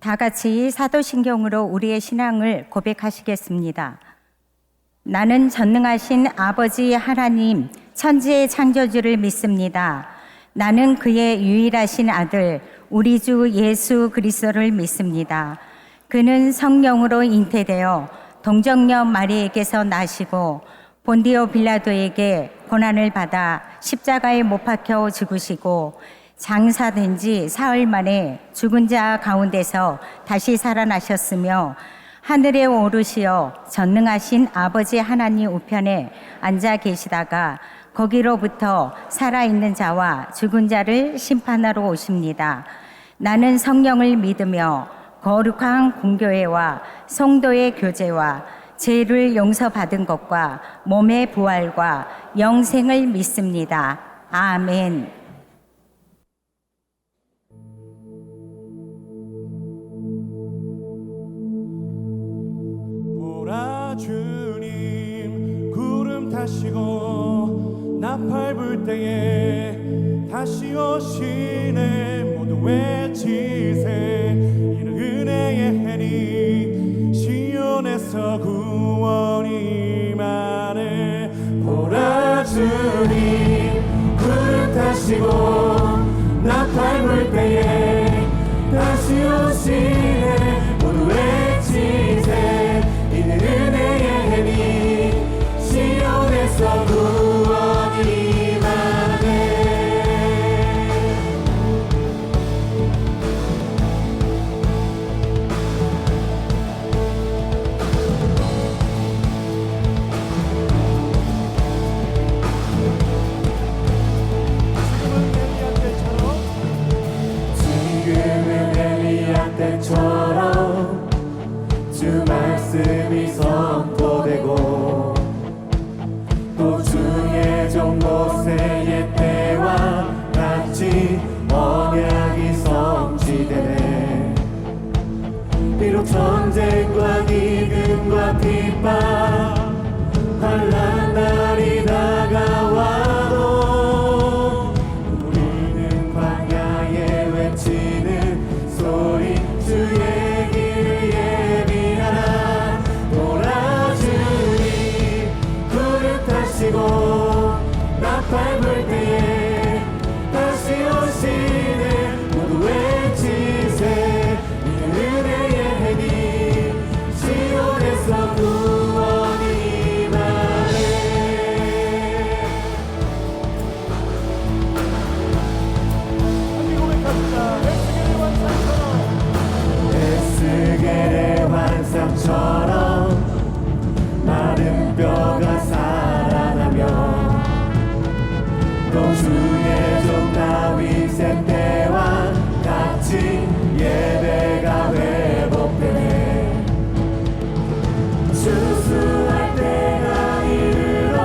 다 같이 사도신경으로 우리의 신앙을 고백하시겠습니다. 나는 전능하신 아버지 하나님, 천지의 창조주를 믿습니다. 나는 그의 유일하신 아들, 우리 주 예수 그리스도를 믿습니다. 그는 성령으로 잉태되어 동정녀 마리에게서 나시고 본디오 빌라도에게 고난을 받아 십자가에 못 박혀 죽으시고 장사된 지 사흘 만에 죽은 자 가운데서 다시 살아나셨으며 하늘에 오르시어 전능하신 아버지 하나님 우편에 앉아 계시다가 거기로부터 살아있는 자와 죽은 자를 심판하러 오십니다. 나는 성령을 믿으며 거룩한 공교회와 성도의 교제와 죄를 용서받은 것과 몸의 부활과 영생을 믿습니다. 아멘. 보라 주님 구름 타시고 나팔 불 때에 다시 오시네. 모두 외치세. 이는 은혜의 해니 시온에서 구원이 임하네. 보라 주님 구름 타시고 나팔 불 때에 다시 오시네. 모두 외치세. 이는 은혜의 해니 시온에서 구원이 임하네. 지금은 엘리야 때처럼 주 말씀이 선포되고 또 주의 종 모세의 때와 같이 언약이 성취되네. 비록 전쟁과 기근과 핍박 환난 날이 다가와도 우리는 광야에 외치는 소리 주의 길을 예비하라. 보라 주님 구름 타시고 나팔 불 때에 다시 오시네. 모두 외치세. 이는 은혜의 해니 시온에서 구원이 임하네. 함께 고백합시다. 에스겔의 환상처럼 마른 뼈가 살아나며 또 주의 종 다윗의 때와 같이 예배가 회복되네. 추수할 때가 이르러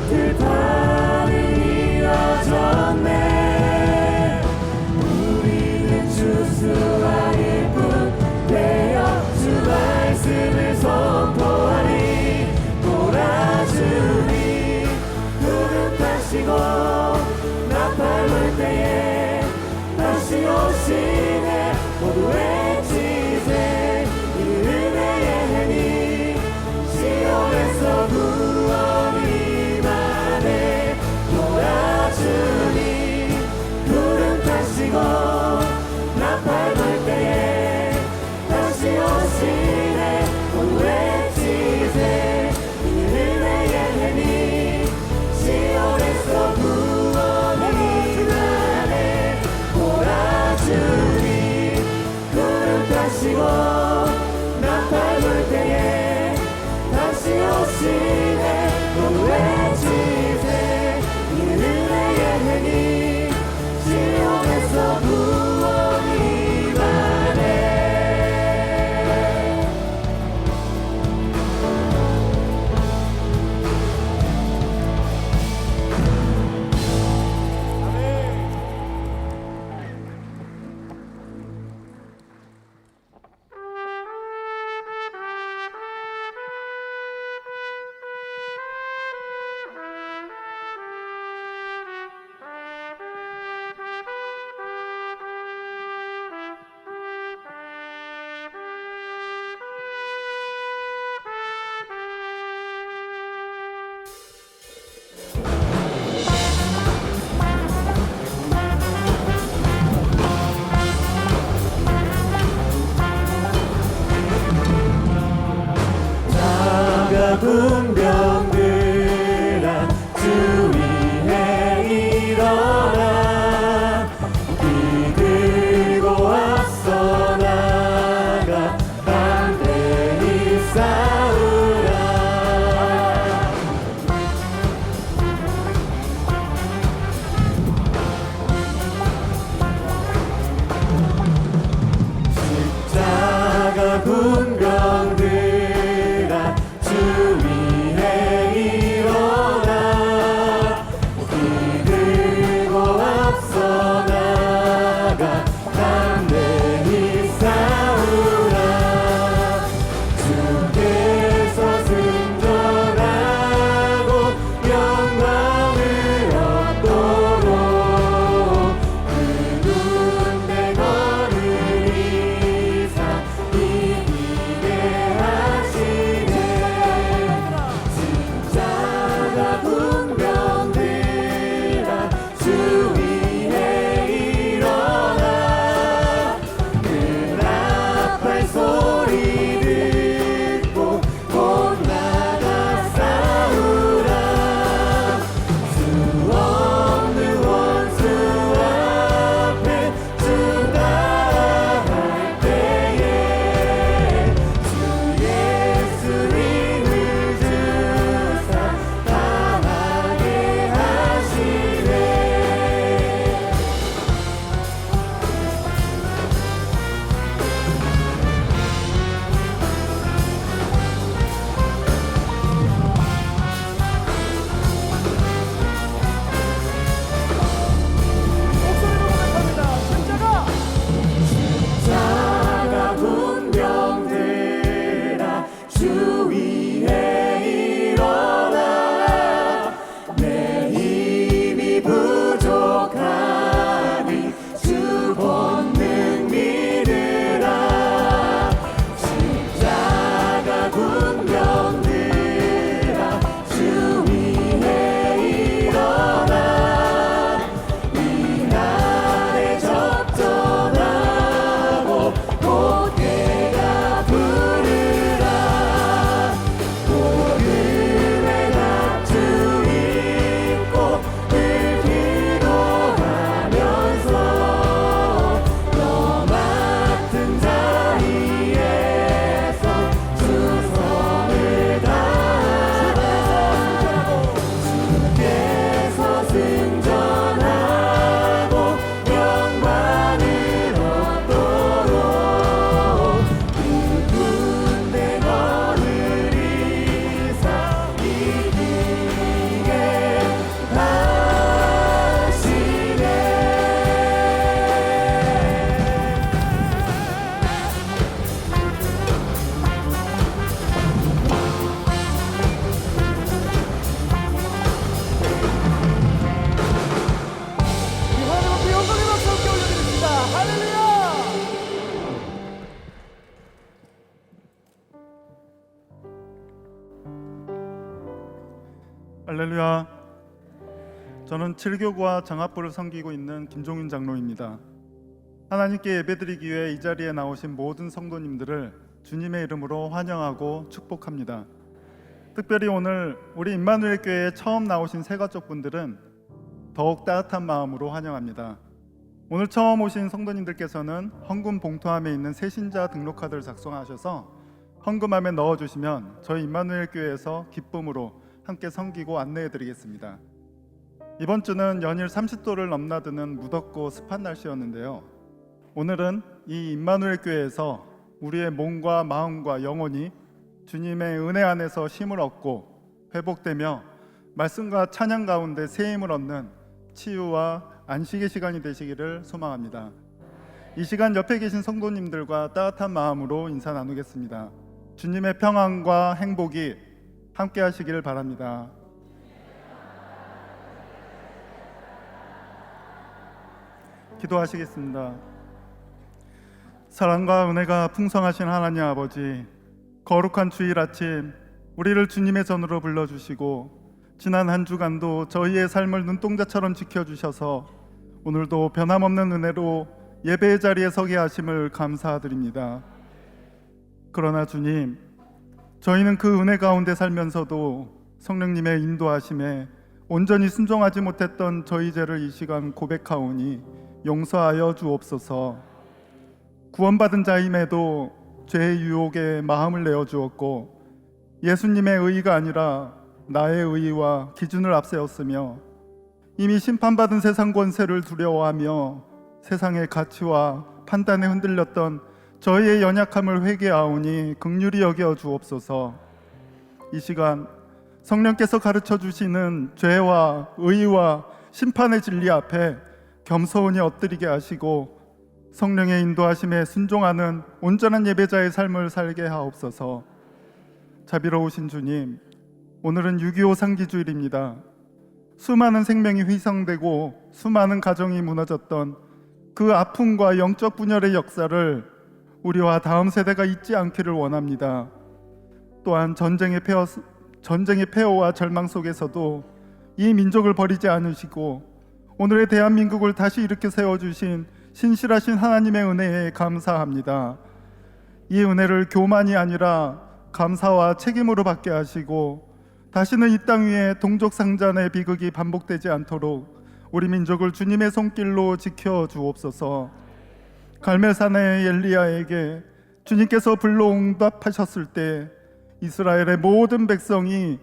들판이 이어졌네. 우리는 추수할 뿐 되어 주 말씀을 선포하리. 보라 주님 구름 타시고 나팔 불 때에 군병들아 주 위에 일어나 이 들고 앞서 나가 담대히 싸우라 십자가 군병들아 주 위에 일어나 이 들고 앞서 나가 담대히 싸우라 주께서 승전하고 영광을 얻도록 그 군대 걸으리사 이기게 하시네 십자가 군병들아 주 위에 일어나 그 나팔 소리 듣고 곧 나가 싸우라 수 없는 원수 앞에 주다할 때에 주 예수님을 주사 강하게 하시네 십자가 군병들아 주 위에 일어나 내 힘이 부족하니 주 본능 믿으라 십자가 군병들아 주 위에 일어나 이 날에 접전하고 곧 해가 부르라 모든의 낙주 입고 늘 기도하면서 너 맡은 자리에서 주선을 다하라 주께서 승전하고 영광을 얻도록 그 군대 걸으리사 이기게 하시네 하나님께 영광의 박수 함께 올려드립니다. 할렐루야! 할렐루야. 저는 7교구와 장학부를 섬기고 있는 김종윤 장로입니다. 하나님께 예배드리기 위해 이 자리에 나오신 모든 성도님들을 주님의 이름으로 환영하고 축복합니다. 특별히 오늘 우리 임마누엘 교회에 처음 나오신 새가족분들은 더욱 따뜻한 마음으로 환영합니다. 오늘 처음 오신 성도님들께서는 헌금 봉투함에 있는 새신자 등록카드를 작성하셔서 헌금함에 넣어주시면 저희 임마누엘 교회에서 기쁨으로 함께 섬기고 안내해드리겠습니다. 이번 주는 연일 30도를 넘나드는 무덥고 습한 날씨였는데요. 오늘은 이 임마누엘 교회에서 우리의 몸과 마음과 영혼이 주님의 은혜 안에서 쉼을 얻고 회복되며 말씀과 찬양 가운데 새 힘을 얻는 치유와 안식의 시간이 되시기를 소망합니다. 이 시간 옆에 계신 성도님들과 따뜻한 마음으로 인사 나누겠습니다. 주님의 평안과 행복이 함께 하시기를 바랍니다. 기도하시겠습니다. 사랑과 은혜가 풍성하신 하나님 아버지, 거룩한 주일 아침 우리를 주님의 전으로 불러주시고 지난 한 주간도 저희의 삶을 눈동자처럼 지켜주셔서 오늘도 변함없는 은혜로 예배의 자리에 서게 하심을 감사드립니다. 그러나 주님, 저희는 그 은혜 가운데 살면서도 성령님의 인도하심에 온전히 순종하지 못했던 저희 죄를 이 시간 고백하오니 용서하여 주옵소서. 구원받은 자임에도 죄의 유혹에 마음을 내어 주었고 예수님의 의의가 아니라 나의 의의와 기준을 앞세웠으며 이미 심판받은 세상 권세를 두려워하며 세상의 가치와 판단에 흔들렸던 저희의 연약함을 회개하오니 긍휼히 여겨 주옵소서. 이 시간 성령께서 가르쳐 주시는 죄와 의와 심판의 진리 앞에 겸손히 엎드리게 하시고 성령의 인도하심에 순종하는 온전한 예배자의 삶을 살게 하옵소서. 자비로우신 주님, 오늘은 6.25 상기주일입니다. 수많은 생명이 희생되고 수많은 가정이 무너졌던 그 아픔과 영적 분열의 역사를 우리와 다음 세대가 잊지 않기를 원합니다. 또한 전쟁의 폐허와 절망 속에서도 이 민족을 버리지 않으시고 오늘의 대한민국을 다시 일으켜 세워주신 신실하신 하나님의 은혜에 감사합니다. 이 은혜를 교만이 아니라 감사와 책임으로 받게 하시고 다시는 이 땅 위에 동족상잔의 비극이 반복되지 않도록 우리 민족을 주님의 손길로 지켜 주옵소서. 갈멜산의 엘리야에게 주님께서 불러 응답하셨을 때 이스라엘의 모든 백성이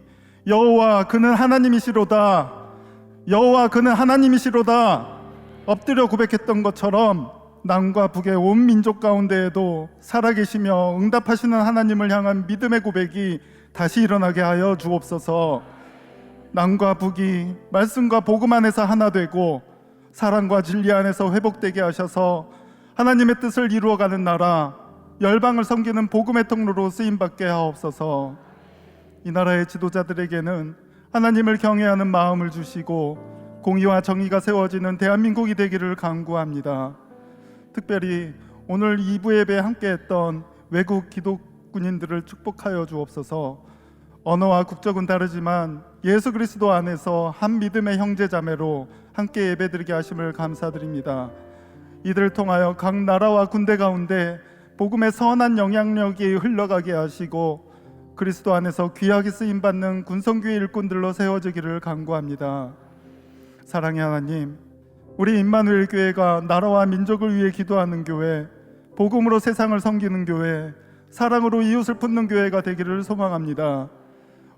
여호와 그는 하나님이시로다, 여호와 그는 하나님이시로다 엎드려 고백했던 것처럼 남과 북의 온 민족 가운데에도 살아계시며 응답하시는 하나님을 향한 믿음의 고백이 다시 일어나게 하여 주옵소서. 남과 북이 말씀과 복음 안에서 하나 되고 사랑과 진리 안에서 회복되게 하셔서 하나님의 뜻을 이루어가는 나라, 열방을 섬기는 복음의 통로로 쓰임받게 하옵소서. 이 나라의 지도자들에게는 하나님을 경외하는 마음을 주시고 공의와 정의가 세워지는 대한민국이 되기를 간구합니다. 특별히 오늘 2부 예배에 함께했던 외국 기독군인들을 축복하여 주옵소서. 언어와 국적은 다르지만 예수 그리스도 안에서 한 믿음의 형제자매로 함께 예배드리게 하심을 감사드립니다. 이들을 통하여 각 나라와 군대 가운데 복음의 선한 영향력이 흘러가게 하시고 그리스도 안에서 귀하게 쓰임받는 군성교회 일꾼들로 세워지기를 간구합니다. 사랑의 하나님, 우리 임마누엘 교회가 나라와 민족을 위해 기도하는 교회, 복음으로 세상을 섬기는 교회, 사랑으로 이웃을 품는 교회가 되기를 소망합니다.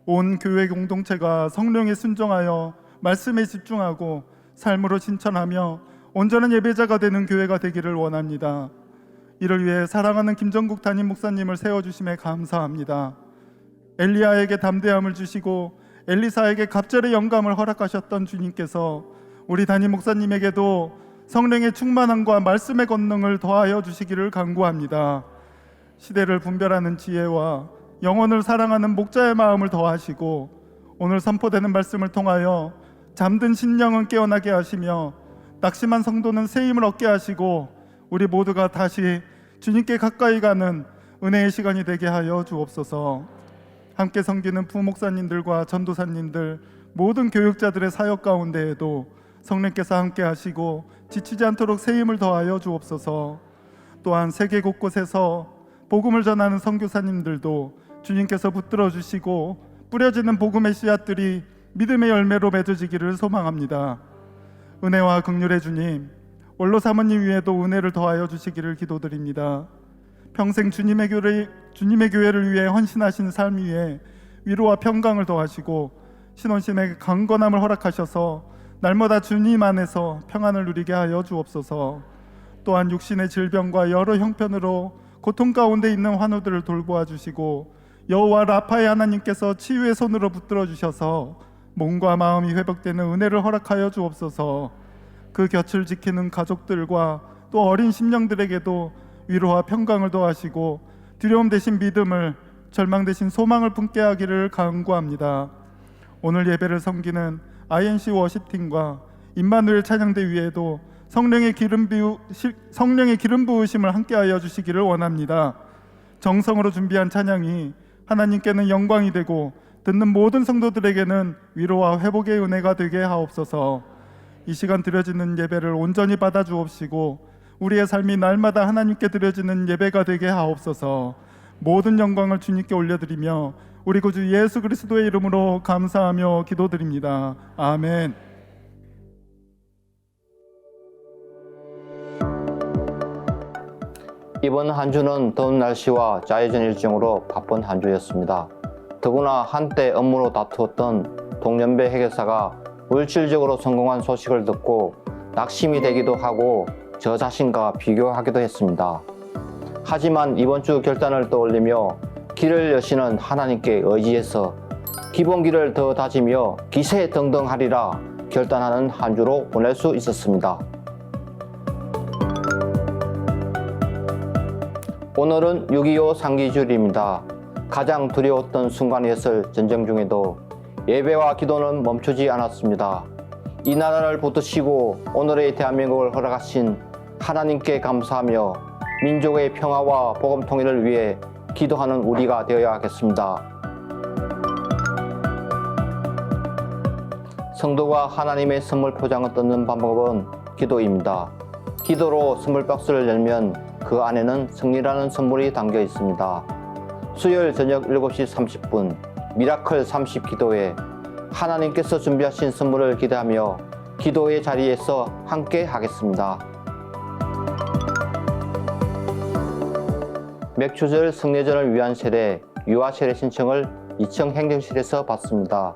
온 교회 공동체가 성령에 순종하여 말씀에 집중하고 삶으로 신천하며 온전한 예배자가 되는 교회가 되기를 원합니다. 이를 위해 사랑하는 김정국 담임 목사님을 세워주심에 감사합니다. 엘리야에게 담대함을 주시고 엘리사에게 갑절의 영감을 허락하셨던 주님께서 우리 담임 목사님에게도 성령의 충만함과 말씀의 권능을 더하여 주시기를 간구합니다. 시대를 분별하는 지혜와 영혼을 사랑하는 목자의 마음을 더하시고 오늘 선포되는 말씀을 통하여 잠든 심령은 깨어나게 하시며 낙심한 성도는 새 힘을 얻게 하시고 우리 모두가 다시 주님께 가까이 가는 은혜의 시간이 되게 하여 주옵소서. 함께 섬기는 부목사님들과 전도사님들 모든 교육자들의 사역 가운데에도 성령께서 함께 하시고 지치지 않도록 새 힘을 더하여 주옵소서. 또한 세계 곳곳에서 복음을 전하는 선교사님들도 주님께서 붙들어 주시고 뿌려지는 복음의 씨앗들이 믿음의 열매로 맺어지기를 소망합니다. 은혜와 긍휼의 주님, 원로 사모님 위에도 은혜를 더하여 주시기를 기도드립니다. 평생 주님의 교회를 위해 헌신하신 삶 위에 위로와 평강을 더하시고 신혼심의 강건함을 허락하셔서 날마다 주님 안에서 평안을 누리게 하여 주옵소서. 또한 육신의 질병과 여러 형편으로 고통 가운데 있는 환우들을 돌보아 주시고 여호와 라파의 하나님께서 치유의 손으로 붙들어 주셔서 몸과 마음이 회복되는 은혜를 허락하여 주옵소서. 그 곁을 지키는 가족들과 또 어린 심령들에게도 위로와 평강을 더하시고 두려움 대신 믿음을, 절망 대신 소망을 품게 하기를 간구합니다. 오늘 예배를 섬기는 INC 워십팀과 임마누엘 찬양대 위에도 성령의 기름 부으심을 함께하여 주시기를 원합니다. 정성으로 준비한 찬양이 하나님께는 영광이 되고 듣는 모든 성도들에게는 위로와 회복의 은혜가 되게 하옵소서. 이 시간 드려지는 예배를 온전히 받아 주옵시고 우리의 삶이 날마다 하나님께 드려지는 예배가 되게 하옵소서. 모든 영광을 주님께 올려드리며 우리 구주 예수 그리스도의 이름으로 감사하며 기도드립니다. 아멘. 이번 한 주는 더운 날씨와 자외선 일정으로 바쁜 한 주였습니다. 더구나 한때 업무로 다투었던 동년배 회계사가 물질적으로 성공한 소식을 듣고 낙심이 되기도 하고 저 자신과 비교하기도 했습니다. 하지만 이번 주 결단을 떠올리며 길을 여시는 하나님께 의지해서 기본기를 더 다지며 기세등등하리라 결단하는 한 주로 보낼 수 있었습니다. 오늘은 6.25 상기주일입니다. 가장 두려웠던 순간이었을 전쟁 중에도 예배와 기도는 멈추지 않았습니다. 이 나라를 붙드시고 오늘의 대한민국을 허락하신 하나님께 감사하며 민족의 평화와 복음 통일을 위해 기도하는 우리가 되어야겠습니다. 성도가 하나님의 선물 포장을 뜯는 방법은 기도입니다. 기도로 선물 박스를 열면 그 안에는 승리라는 선물이 담겨 있습니다. 수요일 저녁 7시 30분 미라클 30 기도회 하나님께서 준비하신 선물을 기대하며 기도의 자리에서 함께 하겠습니다. 맥주절 성례전을 위한 세례, 유아 세례 신청을 2층 행정실에서 받습니다.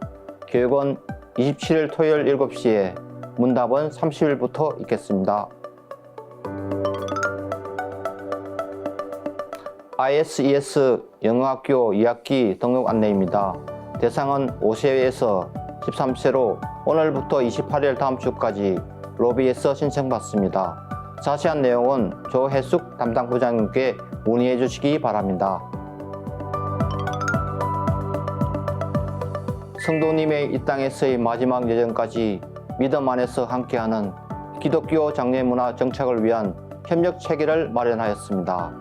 교육은 27일 토요일 7시에, 문답은 30일부터 있겠습니다. ISES 영어학교 2학기 등록 안내입니다. 대상은 5세에서 13세로 오늘부터 28일 다음 주까지 로비에서 신청받습니다. 자세한 내용은 조혜숙 담당 부장님께 문의해 주시기 바랍니다. 성도님의 이 땅에서의 마지막 여정까지 믿음 안에서 함께하는 기독교 장례문화 정착을 위한 협력 체계를 마련하였습니다.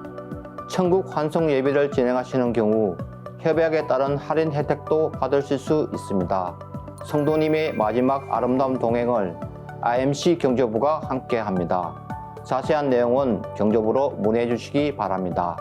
천국 환송 예배를 진행하시는 경우 협약에 따른 할인 혜택도 받으실 수 있습니다. 성도님의 마지막 아름다운 동행을 IMC 경조부가 함께합니다. 자세한 내용은 경조부로 문의해 주시기 바랍니다.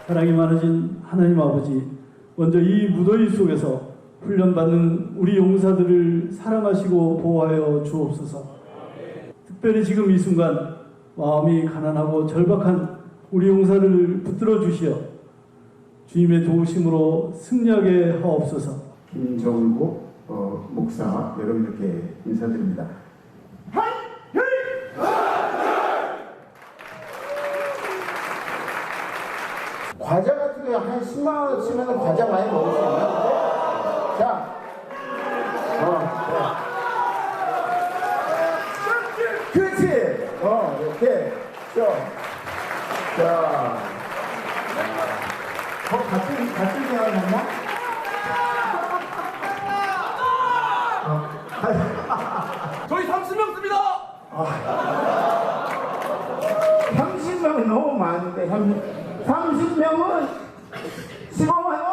사랑이 많으신 하나님 아버지, 먼저 이 무더위 속에서 훈련받는 우리 용사들을 사랑하시고 보호하여 주옵소서. 특별히 지금 이 순간 마음이 가난하고 절박한 우리 용사를 붙들어 주시어 주님의 도우심으로 승리하게 하옵소서. 김정국 목사 여러분들께 인사드립니다. 과자 같은 거 한 10만 원 치면 과자 많이 먹을 수 있나? 자, 그렇지. 이렇게. 자. 같은 대화를 했나? 저희 30명 씁니다. 30명은 너무 많은데 30명은 15만 원?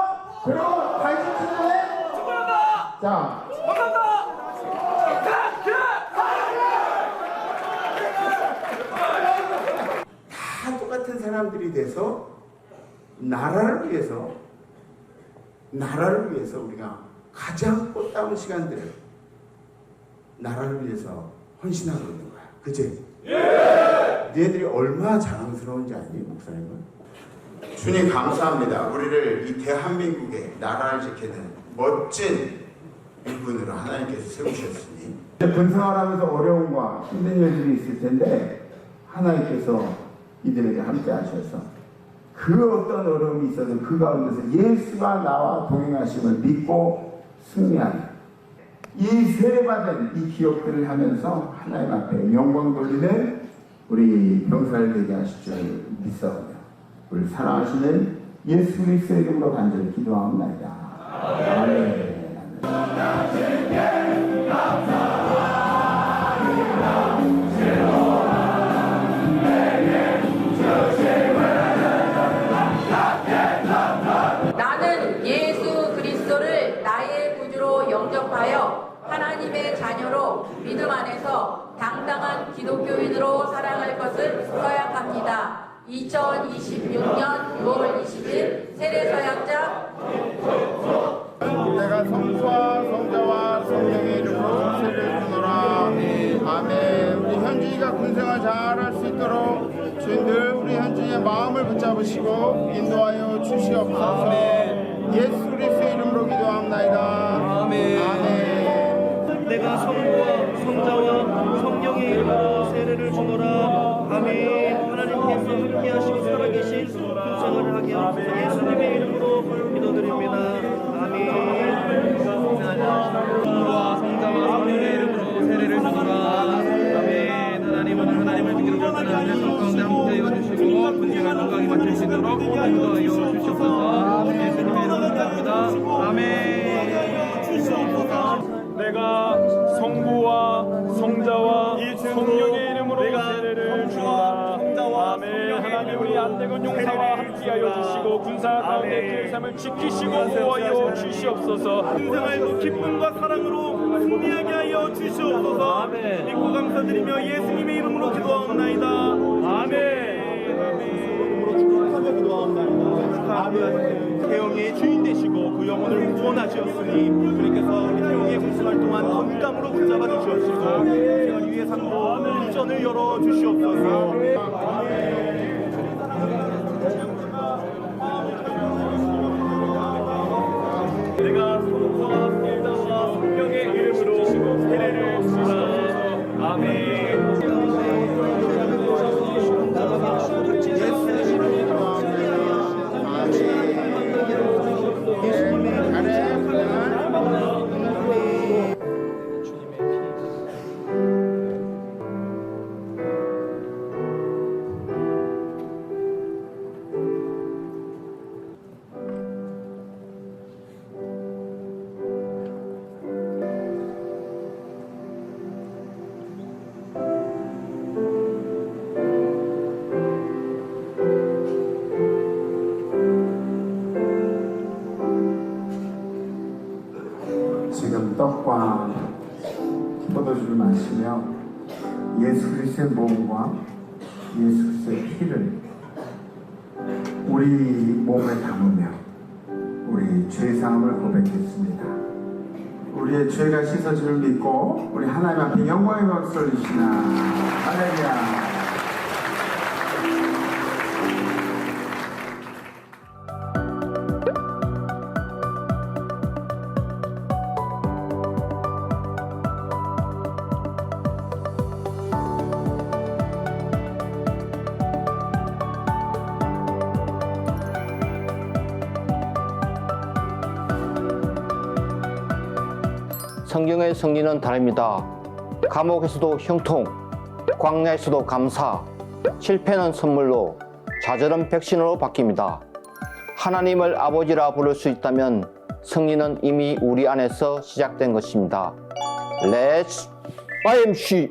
그리고 관심 주네? 축하한다. 자, 감사합니다. 다 똑같은 사람들이 돼서 나라를 위해서 우리가 가장 꽃다운 시간들을 나라를 위해서 헌신하고 있는 거야. 그치? 너희들이 얼마나 자랑스러운지 아니, 목사님은? 주님 감사합니다. 우리를 이 대한민국의 나라를 지키는 멋진 일꾼으로 하나님께서 세우셨으니 군생활하면서 어려움과 힘든 일들이 있을 텐데 하나님께서 이들에게 함께 하셔서 그 어떤 어려움이 있어도 그 가운데서 예수가 나와 동행하심을 믿고 승리하는 이 세례받은 이 기업들을 하면서 하나님 앞에 영광 돌리는 우리 병사를 되게 하실 줄 믿사오며 우리 사랑하시는 예수 그리스도의 이름으로 간절히 기도하옵나이다. 아멘. 나는 예수 그리스도를 나의 구주로 영접하여 하나님의 자녀로 믿음 안에서 당당한 기독교인으로 살아갈 것을 서약합니다. 2026년 6월 20일 세례서약장. 내가 성부와 성자와 성령의 이름으로 세례를 주노라. 아멘. 우리 현준이가 군생활 잘할 수 있도록 주님들 우리 현준이의 마음을 붙잡으시고 인도하여 주시옵소서. 예수 그리스도의 이름으로 기도합나이다. 아멘. 내가 성부와 성자와 성령의 이름으로 세례를 주노라. 아멘. 하나님께서 함께하시고 살아계신 군생활을 하게 하소서. 예수님의 이름으로 기도드립니다. 아멘. 성부와 성자와 성령의 이름으로 세례를 주노라. 아멘. 하나님은 하나님을 믿기로 결단하는 성 가운데 함께하여 주시고 군생활 건강히 마칠 수 있도록 인도하여 주시옵소서. 예수님의 이름으로 기도합니다. 아멘. 내가 성부와 성자와 성령의 이름으로 세례를 주노라. 아멘. 하나님 우리 안되건 용사와 함께하여 주시고 군사 가운데 그 삶을 지키시고 보호하여 주시옵소서. 군생활도 기쁨과 사랑으로 승리하게 하여 주시옵소서. 믿고 감사드리며 예수님의 이름으로 기도하옵나이다. 아멘. 태영이의 주인 되시고 그 영혼을 구원하시었으니 주님께서 우리 태영이의 군생활 동안 건강으로 붙잡아 주시옵시고 태영이 위해 상도 운전을 열어 주시옵소서. 내가 성부와 성자와 성령의 이름으로 세례를 주노라. 아멘. 지금 떡과 포도주를 마시며 예수 그리스도의 몸과 예수 그리스도의 피를 우리 몸에 담으며 우리 죄사함을 고백했습니다. 우리의 죄가 씻어짐을 믿고 우리 하나님 앞에 영광의 박수 올리시나. 할렐루야. 성경의 승리는 다릅니다. 감옥에서도 형통, 광야에서도 감사, 실패는 선물로, 좌절은 백신으로 바뀝니다. 하나님을 아버지라 부를 수 있다면 승리는 이미 우리 안에서 시작된 것입니다. Let's YMC!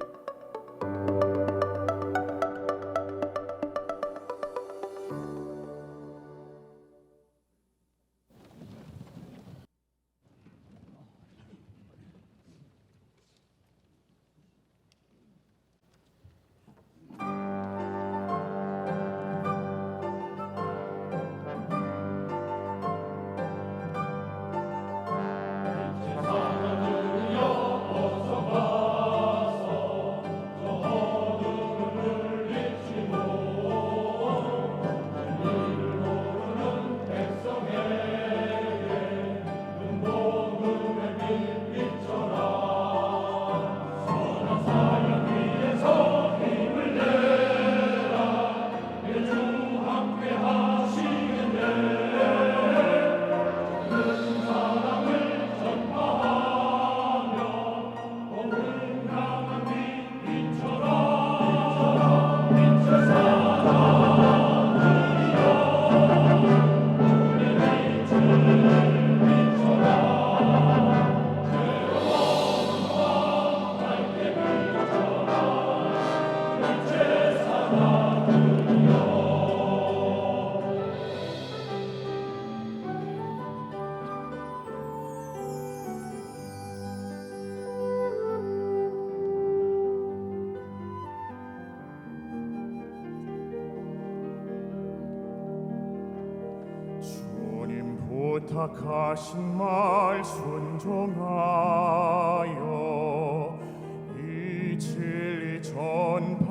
부탁하신 말 순종하여 이 진리 전파하라.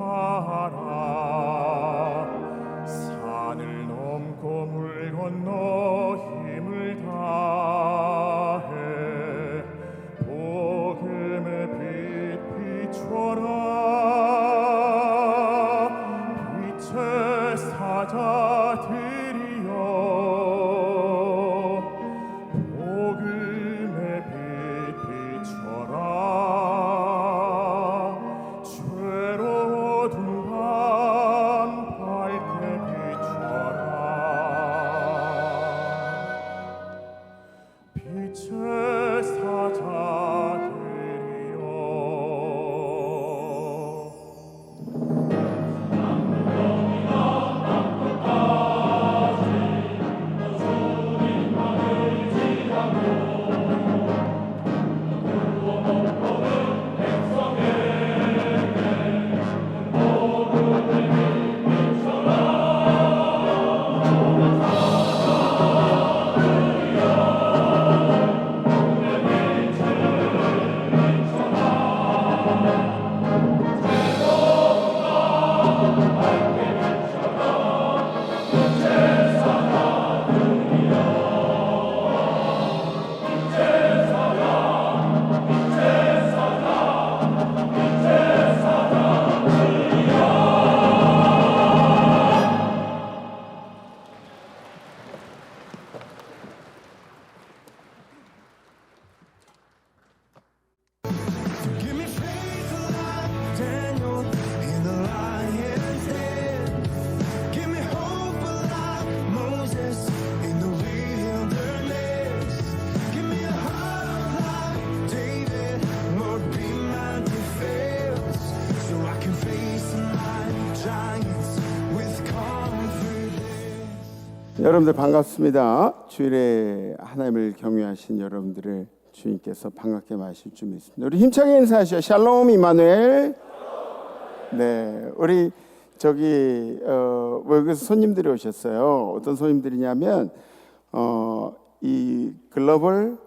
산을 넘고 물 건너 힘을 다해 복음의 빛 비춰라. 빛의 사자들이여 여러분들 반갑습니다. 주일에 하나님을 경외하신 여러분들을 주님께서 반갑게 마실 줄 믿습니다. 우리 힘차게 인사하시죠. 샬롬 이마누엘. 네, 우리 여기서 손님들이 오셨어요. 어떤 손님들이냐면 이 글로벌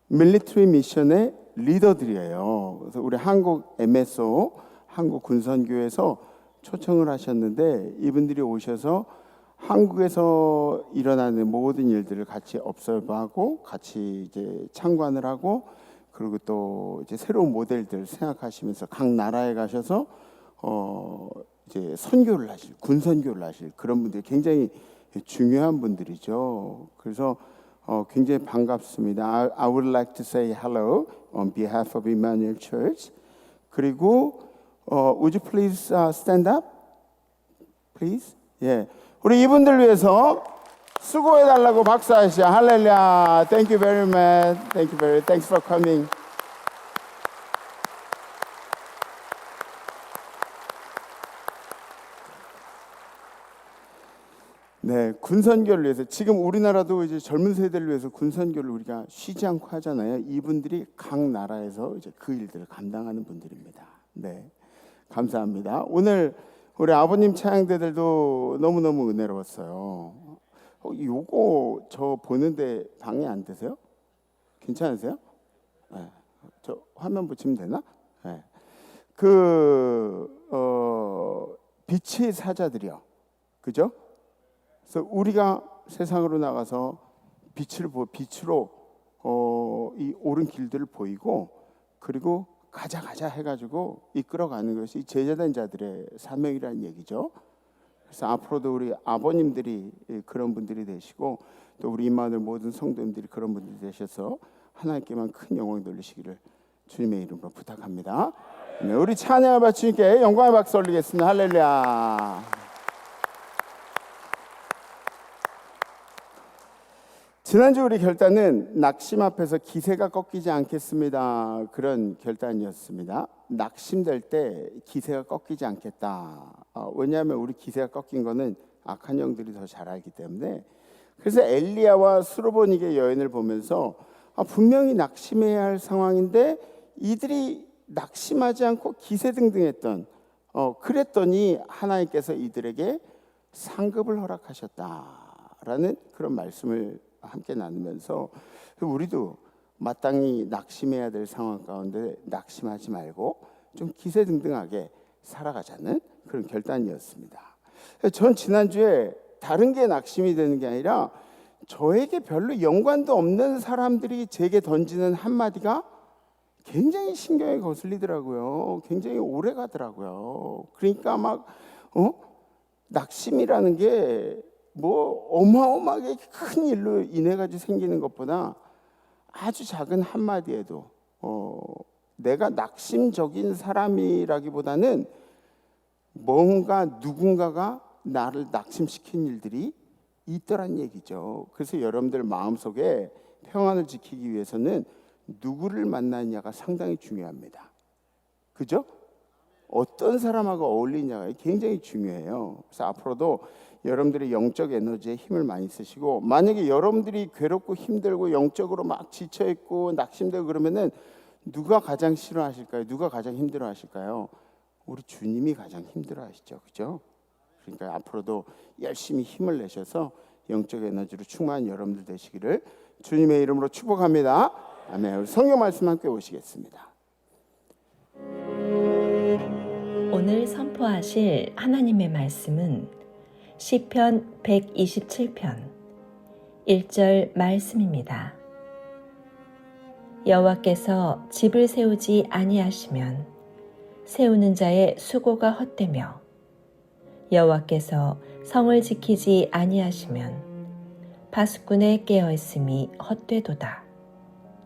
밀리터리 미션의 리더들이에요. 그래서 우리 한국 MSO 한국 군선교에서 초청을 하셨는데 이분들이 오셔서 한국에서 일어나는 모든 일들을 같이 observe하고 같이 이제 참관을 하고 그리고 또 이제 새로운 모델들 생각하시면서 각 나라에 가셔서 이제 선교를 하실 군 선교를 하실 그런 분들이 굉장히 중요한 분들이죠. 그래서 굉장히 반갑습니다. I would like to say hello on behalf of Emmanuel Church. 그리고 would you please stand up? Please? 예, 우리 이분들 위해서 수고해달라고 박수하시죠. 할렐루야. Thank you very much. Thank you very. Thanks for coming. 네, 군선교를 위해서 지금 우리나라도 이제 젊은 세대를 위해서 군선교를 우리가 쉬지 않고 하잖아요. 이분들이 각 나라에서 이제 그 일들을 감당하는 분들입니다. 네, 감사합니다. 오늘 우리 아버님 찬양대들도 너무너무 은혜로웠어요. 요거 저 보는데 방해 안 되세요? 괜찮으세요? 네, 저 화면 붙이면 되나? 네. 빛의 사자들이요, 그죠? 그래서 우리가 세상으로 나가서 빛으로 이 옳은 길들을 보이고, 그리고 가자 해가지고 이끌어가는 것이 제자된 자들의 사명이라는 얘기죠. 그래서 앞으로도 우리 아버님들이 그런 분들이 되시고, 또 우리 임마누엘 모든 성도님들이 그런 분들이 되셔서 하나님께만 큰 영광 돌리시기를 주님의 이름으로 부탁합니다. 네, 우리 찬양을 바치니께 영광의 박수 올리겠습니다. 할렐루야. 지난주 우리 결단은 낙심 앞에서 기세가 꺾이지 않겠습니다. 그런 결단이었습니다. 낙심될 때 기세가 꺾이지 않겠다. 왜냐하면 우리 기세가 꺾인 거는 악한 영들이 더 잘 알기 때문에. 그래서 엘리야와 수르보닉의 여인을 보면서 분명히 낙심해야 할 상황인데 이들이 낙심하지 않고 기세등등했던, 그랬더니 하나님께서 이들에게 상급을 허락하셨다라는 그런 말씀을 함께 나누면서, 우리도 마땅히 낙심해야 될 상황 가운데 낙심하지 말고 좀 기세등등하게 살아가자는 그런 결단이었습니다. 전 지난주에 다른 게 낙심이 되는 게 아니라 저에게 별로 연관도 없는 사람들이 제게 던지는 한마디가 굉장히 신경에 거슬리더라고요. 굉장히 오래 가더라고요. 그러니까 막 낙심이라는 게 뭐 어마어마하게 큰 일로 인해 가지고 생기는 것보다 아주 작은 한마디에도 내가 낙심적인 사람이라기보다는 뭔가 누군가가 나를 낙심시킨 일들이 있더란 얘기죠. 그래서 여러분들 마음속에 평안을 지키기 위해서는 누구를 만나느냐가 상당히 중요합니다. 그죠? 어떤 사람하고 어울리냐가 굉장히 중요해요. 그래서 앞으로도 여러분들의 영적 에너지에 힘을 많이 쓰시고, 만약에 여러분들이 괴롭고 힘들고 영적으로 막 지쳐있고 낙심되고 그러면은 누가 가장 싫어하실까요? 누가 가장 힘들어하실까요? 우리 주님이 가장 힘들어하시죠. 그죠? 그러니까 앞으로도 열심히 힘을 내셔서 영적 에너지로 충만한 여러분들 되시기를 주님의 이름으로 축복합니다. 아멘. 우리 성경 말씀 함께 오시겠습니다. 오늘 선포하실 하나님의 말씀은 시편 127편 1절 말씀입니다. 여호와께서 집을 세우지 아니하시면 세우는 자의 수고가 헛되며 여호와께서 성을 지키지 아니하시면 파수꾼의 깨어있음이 헛되도다.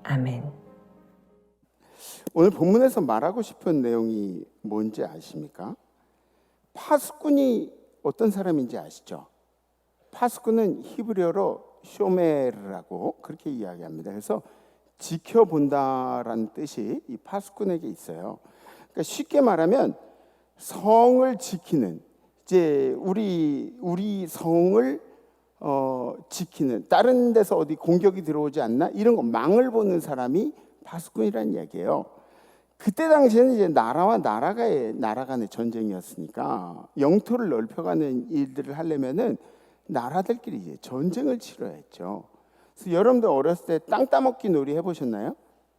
아멘. 오늘 본문에서 말하고 싶은 내용이 뭔지 아십니까? 파수꾼이 어떤 사람인지 아시죠? 파수꾼은 히브리어로 쇼메르라고 그렇게 이야기합니다. 그래서 지켜본다라는 뜻이 이 파수꾼에게 있어요. 그러니까 쉽게 말하면 성을 지키는, 이제 우리 성을 지키는, 다른 데서 어디 공격이 들어오지 않나 이런 거 망을 보는 사람이 파수꾼이라는 얘기예요. 그때 당시에는 이제 나라와 나라 간의 전쟁이었으니까 영토를 넓혀가는 일들을 하려면은 나라들끼리 이제 전쟁을 치러야 했죠. 그래서 여러분들 어렸을 때 땅 따먹기 놀이 해보셨나요?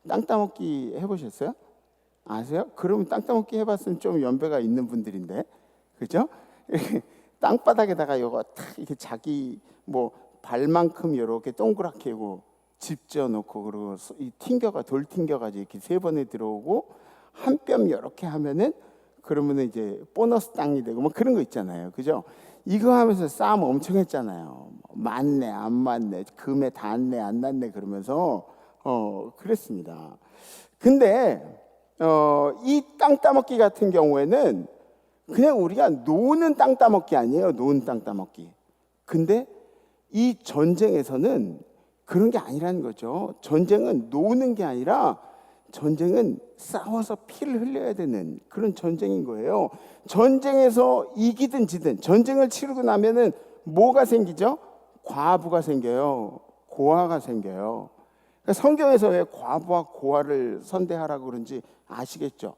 땅 따먹기 해보셨어요? 아세요? 그러면 땅 따먹기 해봤으면 좀 연배가 있는 분들인데, 그죠? 땅바닥에다가 요거 탁 이렇게 자기 뭐 발만큼 이렇게 동그랗게 하고 집 지어놓고, 그리고 이 돌 튕겨가지고 이렇게 3번에 들어오고 한 뼘 이렇게 하면은 그러면은 이제 보너스 땅이 되고 뭐 그런 거 있잖아요, 그죠? 이거 하면서 싸움 엄청 했잖아요. 맞네 안 맞네, 금에 닿네 안 닿네 그러면서 그랬습니다. 근데 이 땅 따먹기 같은 경우에는 그냥 우리가 노는 땅 따먹기 아니에요. 노는 땅 따먹기. 근데 이 전쟁에서는 그런 게 아니라는 거죠. 전쟁은 노는 게 아니라 전쟁은 싸워서 피를 흘려야 되는 그런 전쟁인 거예요. 전쟁에서 이기든 지든 전쟁을 치르고 나면은 뭐가 생기죠? 과부가 생겨요. 고아가 생겨요. 그러니까 성경에서 왜 과부와 고아를 선대하라고 그런지 아시겠죠?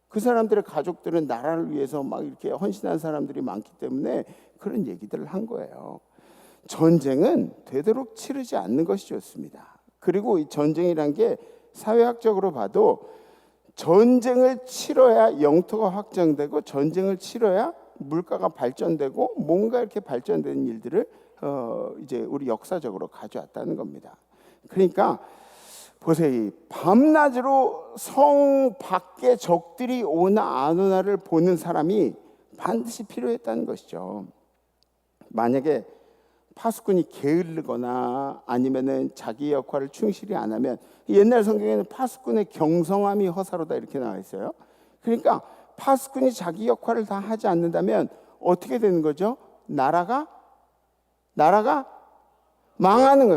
그 사람들의 가족들은 나라를 위해서 막 이렇게 헌신한 사람들이 많기 때문에 그런 얘기들을 한 거예요. 전쟁은 되도록 치르지 않는 것이 좋습니다. 그리고 이 전쟁이란 게 사회학적으로 봐도 전쟁을 치러야 영토가 확장되고 전쟁을 치러야 물가가 발전되고 뭔가 이렇게 발전되는 일들을 이제 우리 역사적으로 가져왔다는 겁니다. 그러니까 보세요. 이 밤낮으로 성 밖에 적들이 오나 안 오나를 보는 사람이 반드시 필요했다는 것이죠. 만약에 파수꾼이 게으르거나 아니면은 자기 역할을 충실히 안 하면, 옛날 성경에는 파수꾼의 경성함이 허사로다 이렇게 나와 있어요. 그러니까 파수꾼이 자기 역할을 다 하지 않는다면 어떻게 되는 거죠? 나라가 망하는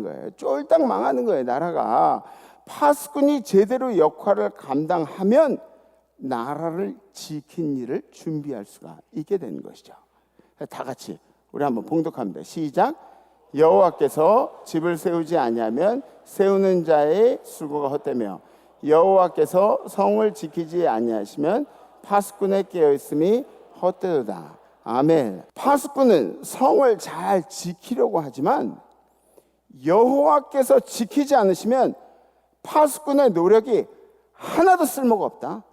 거예요. 쫄딱 망하는 거예요. 나라가. 파수꾼이 제대로 역할을 감당하면 나라를 지킨 일을 준비할 수가 있게 되는 것이죠. 다 같이 우리 한번 봉독합니다. 시작. 여호와께서 집을 세우지 아니하면 세우는 자의 수고가 헛되며 여호와께서 성을 지키지 아니하시면 파수꾼의 깨어있음이 헛되도다. 아멘. 파수꾼은 성을 잘 지키려고 하지만 여호와께서 지키지 않으시면 파수꾼의 노력이 하나도 쓸모가 없다.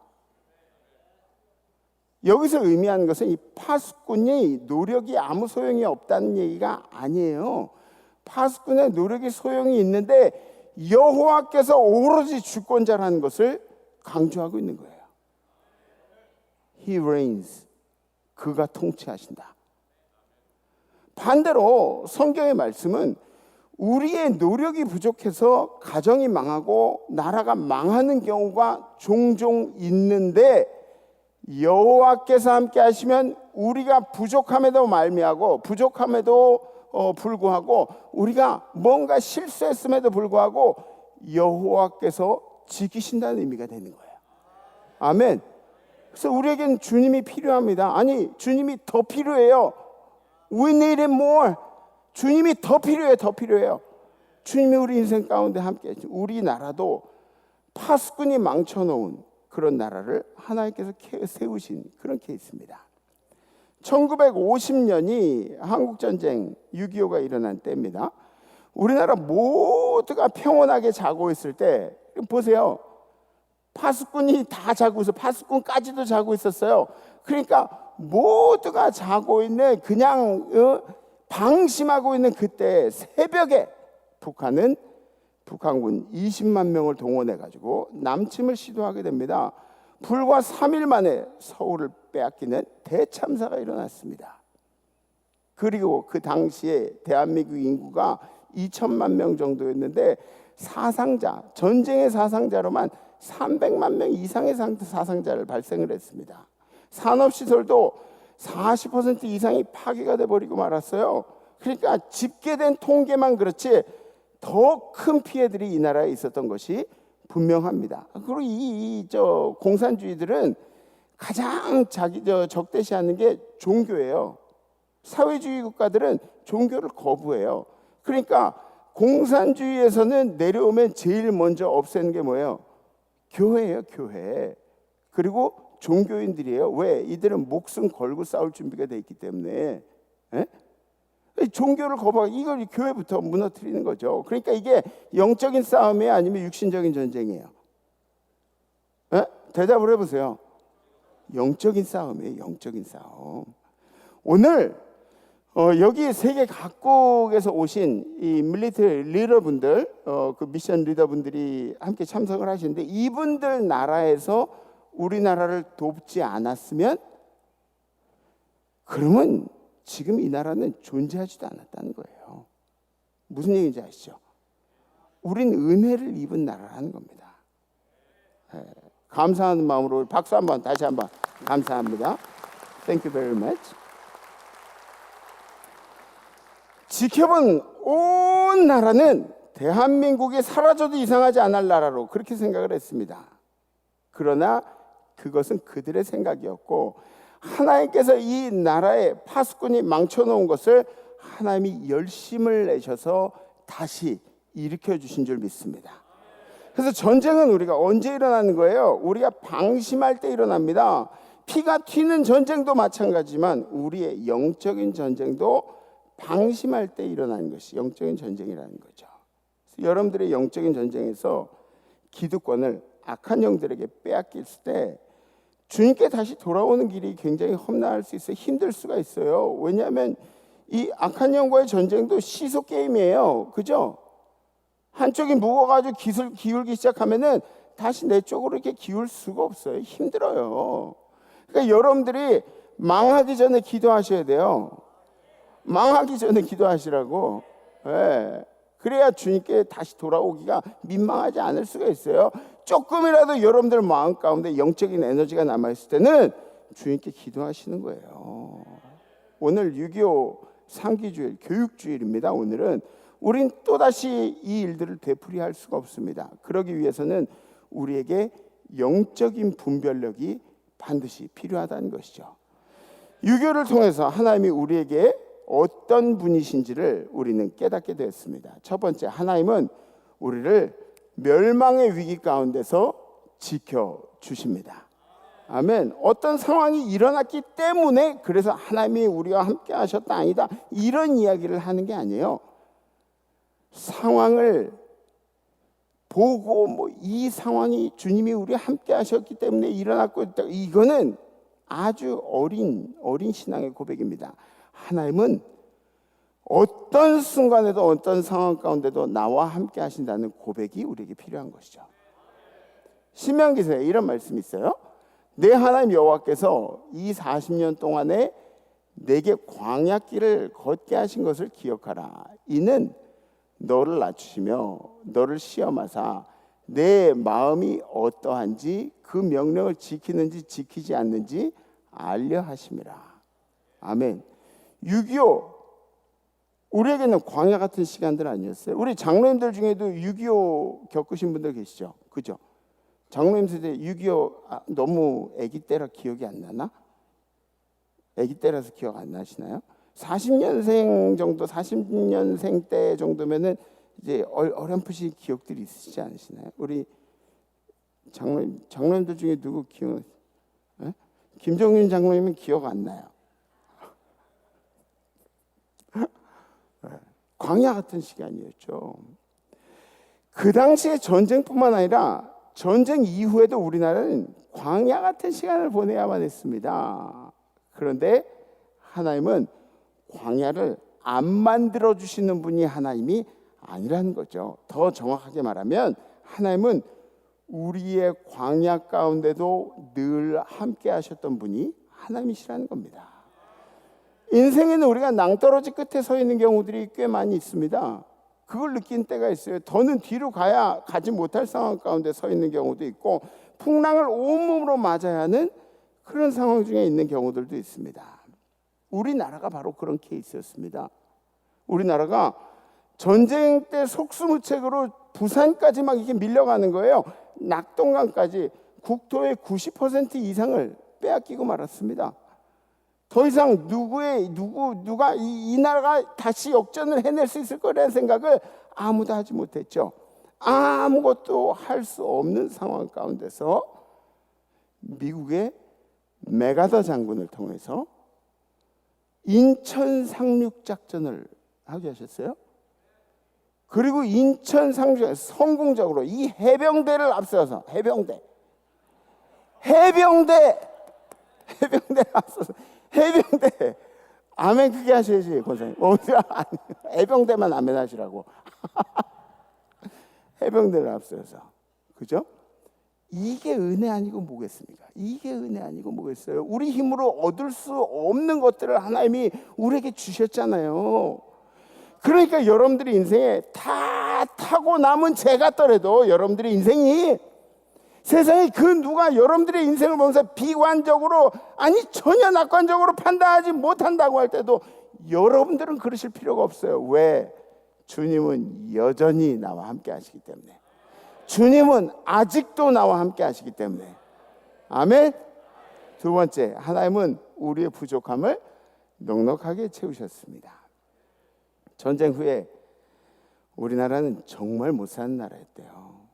여기서 의미하는 것은 이 파수꾼이 노력이 아무 소용이 없다는 얘기가 아니에요. 파수꾼의 노력이 소용이 있는데 여호와께서 오로지 주권자라는 것을 강조하고 있는 거예요. He reigns. 그가 통치하신다. 반대로 성경의 말씀은 우리의 노력이 부족해서 가정이 망하고 나라가 망하는 경우가 종종 있는데 여호와께서 함께 하시면 우리가 부족함에도 말미암고 부족함에도 불구하고 우리가 뭔가 실수했음에도 불구하고 여호와께서 지키신다는 의미가 되는 거예요. 아멘. 그래서 우리에게는 주님이 필요합니다. 아니, 주님이 더 필요해요. We need him more. 주님이 더 필요해요. 더 필요해요. 주님이 우리 인생 가운데 함께 해주신 우리나라도 파수꾼이 망쳐놓은 그런 나라를 하나님께서 세우신 그런 케이스입니다. 1950년이 한국전쟁 6.25가 일어난 때입니다. 우리나라 모두가 평온하게 자고 있을 때 보세요. 파수꾼이 다 자고 있어. 파수꾼까지도 자고 있었어요. 그러니까 모두가 자고 있는 그냥 방심하고 있는 그때 새벽에 북한은 북한군 20만 명을 동원해가지고 남침을 시도하게 됩니다. 불과 3일 만에 서울을 빼앗기는 대참사가 일어났습니다. 그리고 그 당시에 대한민국 인구가 2천만 명 정도였는데 사상자, 전쟁의 사상자로만 300만 명 이상의 사상자를 발생을 했습니다. 산업시설도 40% 이상이 파괴가 돼버리고 말았어요. 그러니까 집계된 통계만 그렇지 더 큰 피해들이 이 나라에 있었던 것이 분명합니다. 그리고 공산주의들은 가장 적대시하는 게 종교예요. 사회주의 국가들은 종교를 거부해요. 그러니까 공산주의에서는 내려오면 제일 먼저 없애는 게 뭐예요? 교회예요, 교회. 그리고 종교인들이에요. 왜? 이들은 목숨 걸고 싸울 준비가 돼 있기 때문에. 에? 종교를 거부하고 이걸 교회부터 무너뜨리는 거죠. 그러니까 이게 영적인 싸움이에요? 아니면 육신적인 전쟁이에요? 에? 대답을 해보세요. 영적인 싸움이에요. 영적인 싸움. 오늘 여기 세계 각국에서 오신 이 밀리터리 리더분들, 그 미션 리더분들이 함께 참석을 하시는데 이분들 나라에서 우리나라를 돕지 않았으면 그러면 지금 이 나라는 존재하지도 않았다는 거예요. 무슨 얘기인지 아시죠? 우린 은혜를 입은 나라라는 겁니다. 감사하는 마음으로 박수 한번 다시 한번 감사합니다. Thank you very much. 지켜본 온 나라는 대한민국이 사라져도 이상하지 않을 나라로 그렇게 생각을 했습니다. 그러나 그것은 그들의 생각이었고 하나님께서 이 나라의 파수꾼이 망쳐놓은 것을 하나님이 열심을 내셔서 다시 일으켜 주신 줄 믿습니다. 그래서 전쟁은 우리가 언제 일어나는 거예요? 우리가 방심할 때 일어납니다. 피가 튀는 전쟁도 마찬가지지만 우리의 영적인 전쟁도 방심할 때 일어나는 것이 영적인 전쟁이라는 거죠. 여러분들의 영적인 전쟁에서 기득권을 악한 영들에게 빼앗겼을 때 주님께 다시 돌아오는 길이 굉장히 험난할 수 있어요. 힘들 수가 있어요. 왜냐하면 이 악한 영과의 전쟁도 시소 게임이에요. 그죠? 한쪽이 무거워가지고 기울기 시작하면은 다시 내 쪽으로 이렇게 기울 수가 없어요. 힘들어요. 그러니까 여러분들이 망하기 전에 기도하셔야 돼요. 망하기 전에 기도하시라고. 네. 그래야 주님께 다시 돌아오기가 민망하지 않을 수가 있어요. 조금이라도 여러분들 마음 가운데 영적인 에너지가 남아있을 때는 주님께 기도하시는 거예요. 오늘 6.25 상기주일, 교육주일입니다. 오늘은 우린 또다시 이 일들을 되풀이할 수가 없습니다. 그러기 위해서는 우리에게 영적인 분별력이 반드시 필요하다는 것이죠. 6.25를 통해서 하나님이 우리에게 어떤 분이신지를 우리는 깨닫게 되었습니다. 첫 번째, 하나님은 우리를 멸망의 위기 가운데서 지켜주십니다. 아멘. 어떤 상황이 일어났기 때문에 그래서 하나님이 우리와 함께 하셨다 아니다 이런 이야기를 하는 게 아니에요. 상황을 보고 이 상황이 주님이 우리와 함께 하셨기 때문에 일어났고 이거는 아주 어린 신앙의 고백입니다. 하나님은 어떤 순간에도 어떤 상황 가운데도 나와 함께 하신다는 고백이 우리에게 필요한 것이죠. 신명기서에 이런 말씀이 있어요. 내 하나님 여호와께서 이 40년 동안에 내게 광야길을 걷게 하신 것을 기억하라. 이는 너를 낮추시며 너를 시험하사 내 마음이 어떠한지 그 명령을 지키는지 지키지 않는지 알려 하심이라. 아멘. 6.25 우리에게는 광야 같은 시간들 아니었어요? 우리 장로님들 중에도 6.25 겪으신 분들 계시죠? 그죠? 장로님 세대 6.25 너무 아기 때라 기억이 안 나나? 아기 때라서 기억 안 나시나요? 40년생 정도, 40년생 때 정도면은 이제 어렴풋이 기억들이 있으시지 않으시나요? 우리 장로님들 중에 누구 기억? 김종윤 장로님은 기억 안 나요. 광야 같은 시간이었죠. 그 당시에 전쟁뿐만 아니라 전쟁 이후에도 우리나라는 광야 같은 시간을 보내야만 했습니다. 그런데 하나님은 광야를 안 만들어 주시는 분이 하나님이 아니라는 거죠. 더 정확하게 말하면 하나님은 우리의 광야 가운데도 늘 함께 하셨던 분이 하나님이시라는 겁니다. 인생에는 우리가 낭떠러지 끝에 서 있는 경우들이 꽤 많이 있습니다. 그걸 느낀 때가 있어요. 더는 뒤로 가지 못할 상황 가운데 서 있는 경우도 있고 풍랑을 온몸으로 맞아야 하는 그런 상황 중에 있는 경우들도 있습니다. 우리나라가 바로 그런 케이스였습니다. 우리나라가 전쟁 때 속수무책으로 부산까지 막 이렇게 밀려가는 거예요. 낙동강까지 국토의 90% 이상을 빼앗기고 말았습니다. 더 이상 누가 이 나라가 다시 역전을 해낼 수 있을 거라는 생각을 아무도 하지 못했죠. 아무것도 할 수 없는 상황 가운데서 미국의 메가더 장군을 통해서 인천 상륙 작전을 하게 하셨어요. 그리고 인천 상륙 성공적으로 이 해병대를 앞세워서 해병대를 앞서서 해병대 아멘 크게 하셔야지 권사님. 해병대만 아멘 하시라고. 해병대를 앞세워서 그죠? 이게 은혜 아니고 뭐겠습니까? 이게 은혜 아니고 뭐겠어요? 우리 힘으로 얻을 수 없는 것들을 하나님이 우리에게 주셨잖아요. 그러니까 여러분들의 인생에 다 타고 남은 죄 같더라도 여러분들의 인생이 세상에 그 누가 여러분들의 인생을 보면서 비관적으로 아니 전혀 낙관적으로 판단하지 못한다고 할 때도 여러분들은 그러실 필요가 없어요. 왜? 주님은 여전히 나와 함께 하시기 때문에. 주님은 아직도 나와 함께 하시기 때문에. 아멘. 두 번째, 하나님은 우리의 부족함을 넉넉하게 채우셨습니다. 전쟁 후에 우리나라는 정말 못 사는 나라였대요.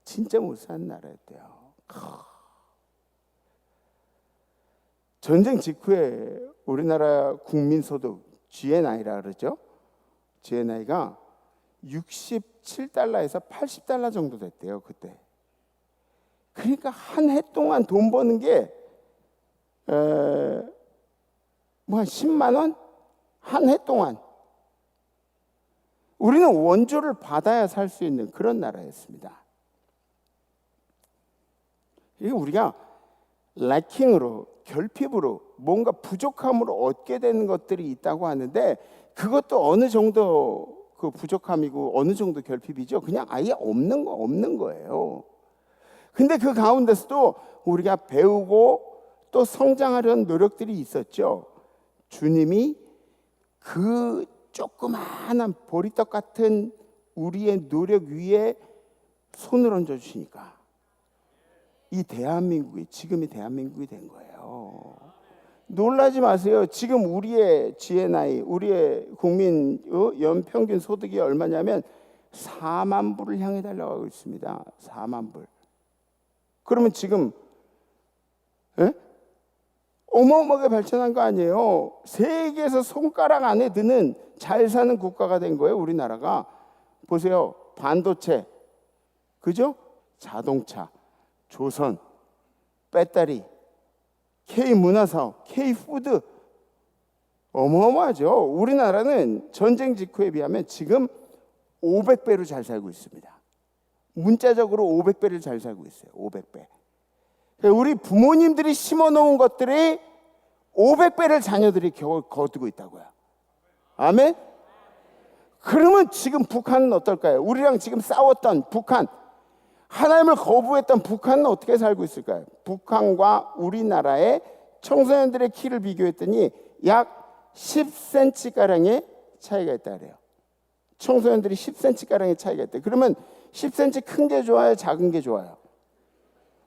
진짜 못 사는 나라였대요. 전쟁 직후에 우리나라 국민소득 GNI라 그러죠. GNI가 67달러에서 80달러 정도 됐대요, 그때. 그러니까 한 해 동안 돈 버는 게 뭐 한 10만 원? 한 해 동안. 우리는 원조를 받아야 살 수 있는 그런 나라였습니다. 이게 우리가 래킹으로, 결핍으로, 뭔가 부족함으로 얻게 되는 것들이 있다고 하는데 그것도 어느 정도 그 부족함이고 어느 정도 결핍이죠. 그냥 아예 없는 거예요. 근데 그 가운데서도 우리가 배우고 또 성장하려는 노력들이 있었죠. 주님이 그 조그마한 보리떡 같은 우리의 노력 위에 손을 얹어 주시니까 이 대한민국이 지금의 대한민국이 된 거예요. 놀라지 마세요. 지금 우리의 GNI, 우리의 국민 연평균 소득이 얼마냐면 4만 불을 향해 달려가고 있습니다. 4만 불. 그러면 지금 어마어마하게 발전한 거 아니에요. 세계에서 손가락 안에 드는 잘 사는 국가가 된 거예요. 우리나라가. 보세요. 반도체, 그죠? 자동차, 조선, 배터리, K문화사업, K푸드 어마어마하죠. 우리나라는 전쟁 직후에 비하면 지금 500배로 잘 살고 있습니다. 문자적으로 500배를 잘 살고 있어요. 500배. 우리 부모님들이 심어놓은 것들이 500배를 자녀들이 거두고 있다고요. 아멘? 그러면 지금 북한은 어떨까요? 우리랑 지금 싸웠던 북한, 하나님을 거부했던 북한은 어떻게 살고 있을까요? 북한과 우리나라의 청소년들의 키를 비교했더니 약 10cm가량의 차이가 있다 그래요. 청소년들이 10cm가량의 차이가 있다. 그러면 10cm 큰 게 좋아요? 작은 게 좋아요?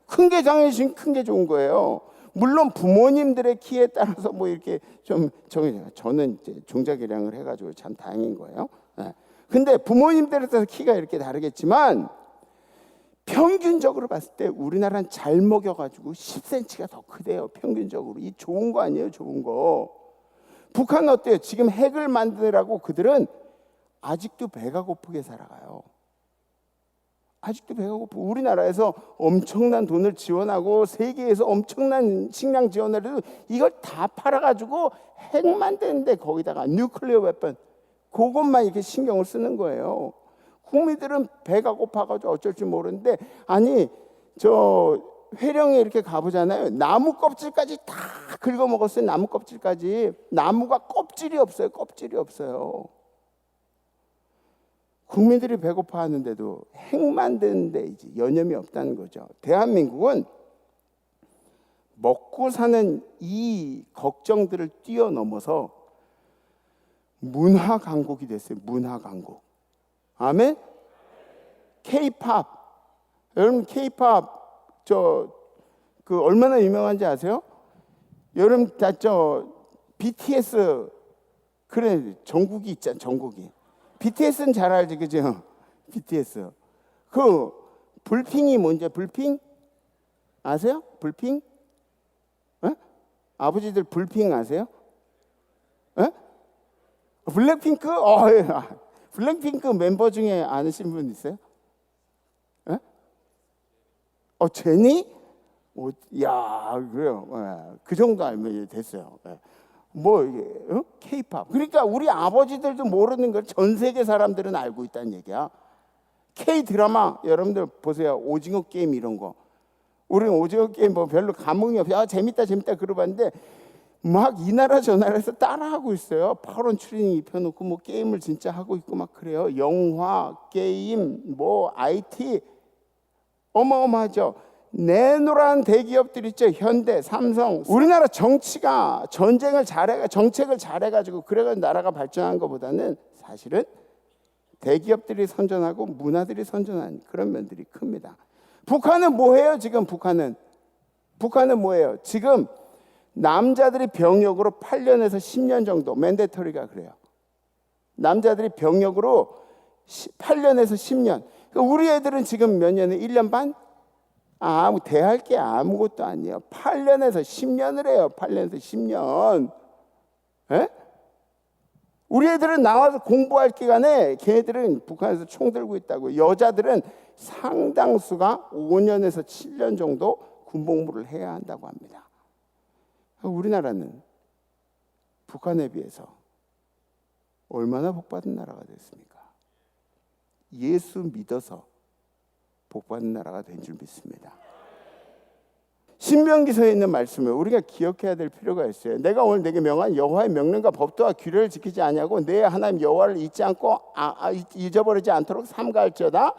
큰 게 당연히 큰 게 좋은 거예요. 물론 부모님들의 키에 따라서 뭐 이렇게 좀 정해져요. 저는 이제 종자개량을 해가지고 참 다행인 거예요. 근데 부모님들에 따라서 키가 이렇게 다르겠지만 평균적으로 봤을 때 우리나라는 잘 먹여가지고 10cm가 더 크대요. 평균적으로. 이 좋은 거 아니에요? 좋은 거. 북한은 어때요? 지금 핵을 만드느라고 그들은 아직도 배가 고프게 살아가요. 아직도 배가 고프고 우리나라에서 엄청난 돈을 지원하고 세계에서 엄청난 식량 지원을 해도 이걸 다 팔아가지고 핵 만드는데 거기다가 뉴클리어 웨폰 그것만 이렇게 신경을 쓰는 거예요. 국민들은 배가 고파가지고 어쩔지 모르는데 아니 저 회령에 이렇게 가보잖아요. 나무 껍질까지 다 긁어 먹었어요. 나무 껍질까지. 나무가 껍질이 없어요. 껍질이 없어요. 국민들이 배고파하는데도 핵 만드는데 이제 여념이 없다는 거죠. 대한민국은 먹고 사는 이 걱정들을 뛰어넘어서 문화 강국이 됐어요. 문화 강국. 아멘. K-팝. 여러분 K-팝 그 얼마나 유명한지 아세요? 여러분 다 BTS 그래 정국이 있잖아. 정국이. BTS는 잘 알지, 그죠? BTS. 그 불핑이 뭔지 불핑 아세요? 불핑? 아버지들 불핑 아세요? 블랙핑크? 블랙핑크 멤버 중에 아시는 분 있어요? 제니? 야, 그래요. 그 정도 알면 됐어요. 뭐 이게 K-팝. 그러니까 우리 아버지들도 모르는 걸 전 세계 사람들은 알고 있다는 얘기야. K 드라마 여러분들 보세요. 오징어 게임 이런 거. 우리는 오징어 게임 뭐 별로 감흥이 없어. 재밌다 그러봤는데 막 이 나라 저 나라에서 따라하고 있어요. 8원 추리닝 입혀놓고 뭐 게임을 진짜 하고 있고 막 그래요. 영화, 게임, 뭐 IT 어마어마하죠. 내노란 대기업들 있죠. 현대, 삼성. 우리나라 정치가 정책을 잘해가지고 그래가지고 나라가 발전한 것보다는 사실은 대기업들이 선전하고 문화들이 선전한 그런 면들이 큽니다. 북한은 뭐해요? 지금 북한은 뭐예요? 지금 남자들이 병역으로 8년에서 10년 정도, 맨데터리가 그래요. 남자들이 병역으로 8년에서 10년. 그러니까 우리 애들은 지금 몇 년에 1년 반? 대할 게 아무것도 아니에요. 8년에서 10년을 해요. 8년에서 10년. 에? 우리 애들은 나와서 공부할 기간에 걔네들은 북한에서 총 들고 있다고. 여자들은 상당수가 5년에서 7년 정도 군복무를 해야 한다고 합니다. 우리나라는 북한에 비해서 얼마나 복받은 나라가 됐습니까? 예수 믿어서 복받은 나라가 된 줄 믿습니다. 신명기서에 있는 말씀을 우리가 기억해야 될 필요가 있어요. 내가 오늘 내게 명한 여호와의 명령과 법도와 규례를 지키지 아니하고 내 하나님 여호와를 잊지 않고 잊어버리지 않도록 삼가할지어다.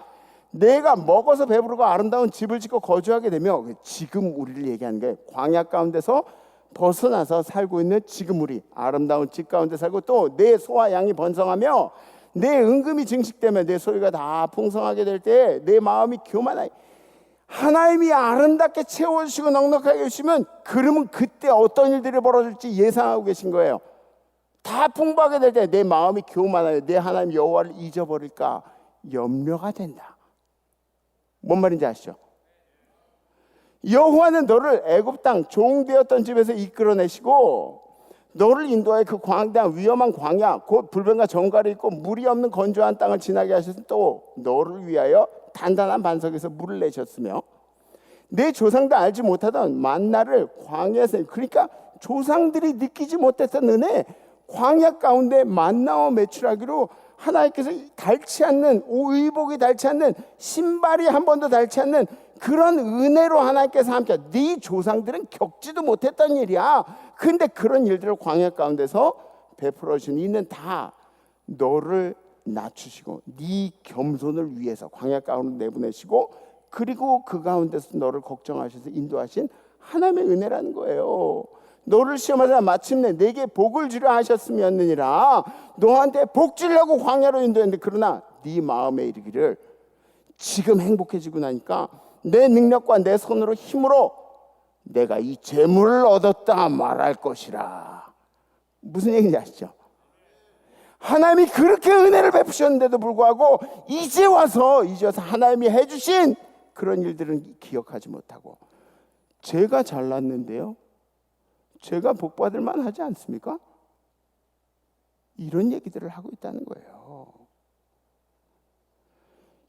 내가 먹어서 배부르고 아름다운 집을 짓고 거주하게 되며, 지금 우리를 얘기하는 거예요. 광야 가운데서 벗어나서 살고 있는 지금 우리, 아름다운 집 가운데 살고 또 내 소와 양이 번성하며 내 은금이 증식되면 내 소유가 다 풍성하게 될 때 내 마음이 교만하여 하나님이 아름답게 채워주시고 넉넉하게 해주시면, 그러면 그때 어떤 일들이 벌어질지 예상하고 계신 거예요. 다 풍부하게 될 때 내 마음이 교만하여 내 하나님 여호와를 잊어버릴까 염려가 된다. 뭔 말인지 아시죠? 여호와는 너를 애굽 땅 종되었던 집에서 이끌어내시고 너를 인도하여 그 광대한 위험한 광야 곧 불변과 정갈이 있고 물이 없는 건조한 땅을 지나게 하셔서 또 너를 위하여 단단한 반석에서 물을 내셨으며 내 조상도 알지 못하던 만나를 광야에서, 그러니까 조상들이 느끼지 못했던 은혜, 광야 가운데 만나와 매출하기로 하나님께서 닳지 않는, 의복이 닳지 않는, 신발이 한 번도 닳지 않는 그런 은혜로 하나님께서 함께, 네 조상들은 겪지도 못했던 일이야. 근데 그런 일들을 광야 가운데서 베풀어 주신 이는 다 너를 낮추시고 네 겸손을 위해서 광야 가운데 내보내시고, 그리고 그 가운데서 너를 걱정하셔서 인도하신 하나님의 은혜라는 거예요. 너를 시험하자 마침내 내게 복을 주려 하셨음이었느니라. 너한테 복 주려고 광야로 인도했는데, 그러나 네 마음에 이르기를 지금 행복해지고 나니까 내 능력과 내 손으로 힘으로 내가 이 재물을 얻었다 말할 것이라. 무슨 얘기인지 아시죠? 하나님이 그렇게 은혜를 베푸셨는데도 불구하고 이제 와서 하나님이 해주신 그런 일들은 기억하지 못하고, 제가 잘났는데요, 제가 복받을 만하지 않습니까? 이런 얘기들을 하고 있다는 거예요.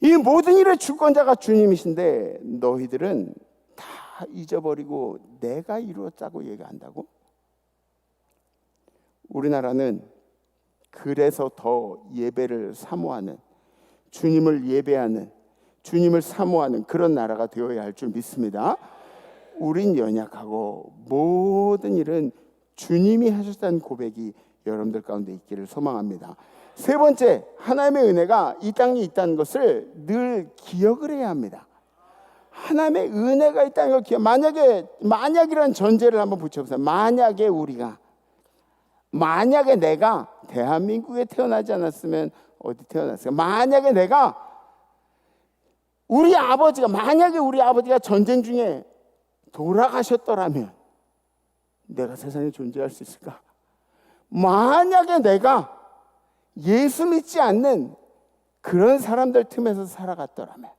이 모든 일의 주권자가 주님이신데 너희들은 다 잊어버리고 내가 이루었다고 얘기한다고? 우리나라는 그래서 더 예배를 사모하는, 주님을 예배하는, 주님을 사모하는 그런 나라가 되어야 할 줄 믿습니다. 우린 연약하고 모든 일은 주님이 하셨다는 고백이 여러분들 가운데 있기를 소망합니다. 세 번째, 하나님의 은혜가 이 땅에 있다는 것을 늘 기억을 해야 합니다. 하나님의 은혜가 있다는 걸 기억. 만약이라는 전제를 한번 붙여보세요. 만약에 내가 대한민국에 태어나지 않았으면 어디 태어났어요? 만약에 우리 아버지가 전쟁 중에 돌아가셨더라면 내가 세상에 존재할 수 있을까? 만약에 내가 예수 믿지 않는 그런 사람들 틈에서 살아갔더라면,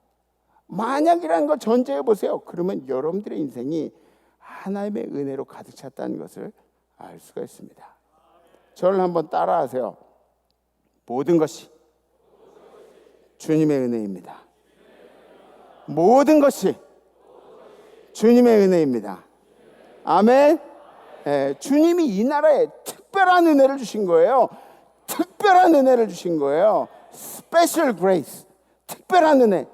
만약이라는 걸 전제해 보세요. 그러면 여러분들의 인생이 하나님의 은혜로 가득 찼다는 것을 알 수가 있습니다. 저를 한번 따라하세요. 모든 것이 주님의 은혜입니다. 모든 것이 주님의 은혜입니다. 아멘. 주님이 이 나라에 특별한 은혜를 주신 거예요. 특별한 은혜를 주신 거예요. Special grace. 특별한 은혜.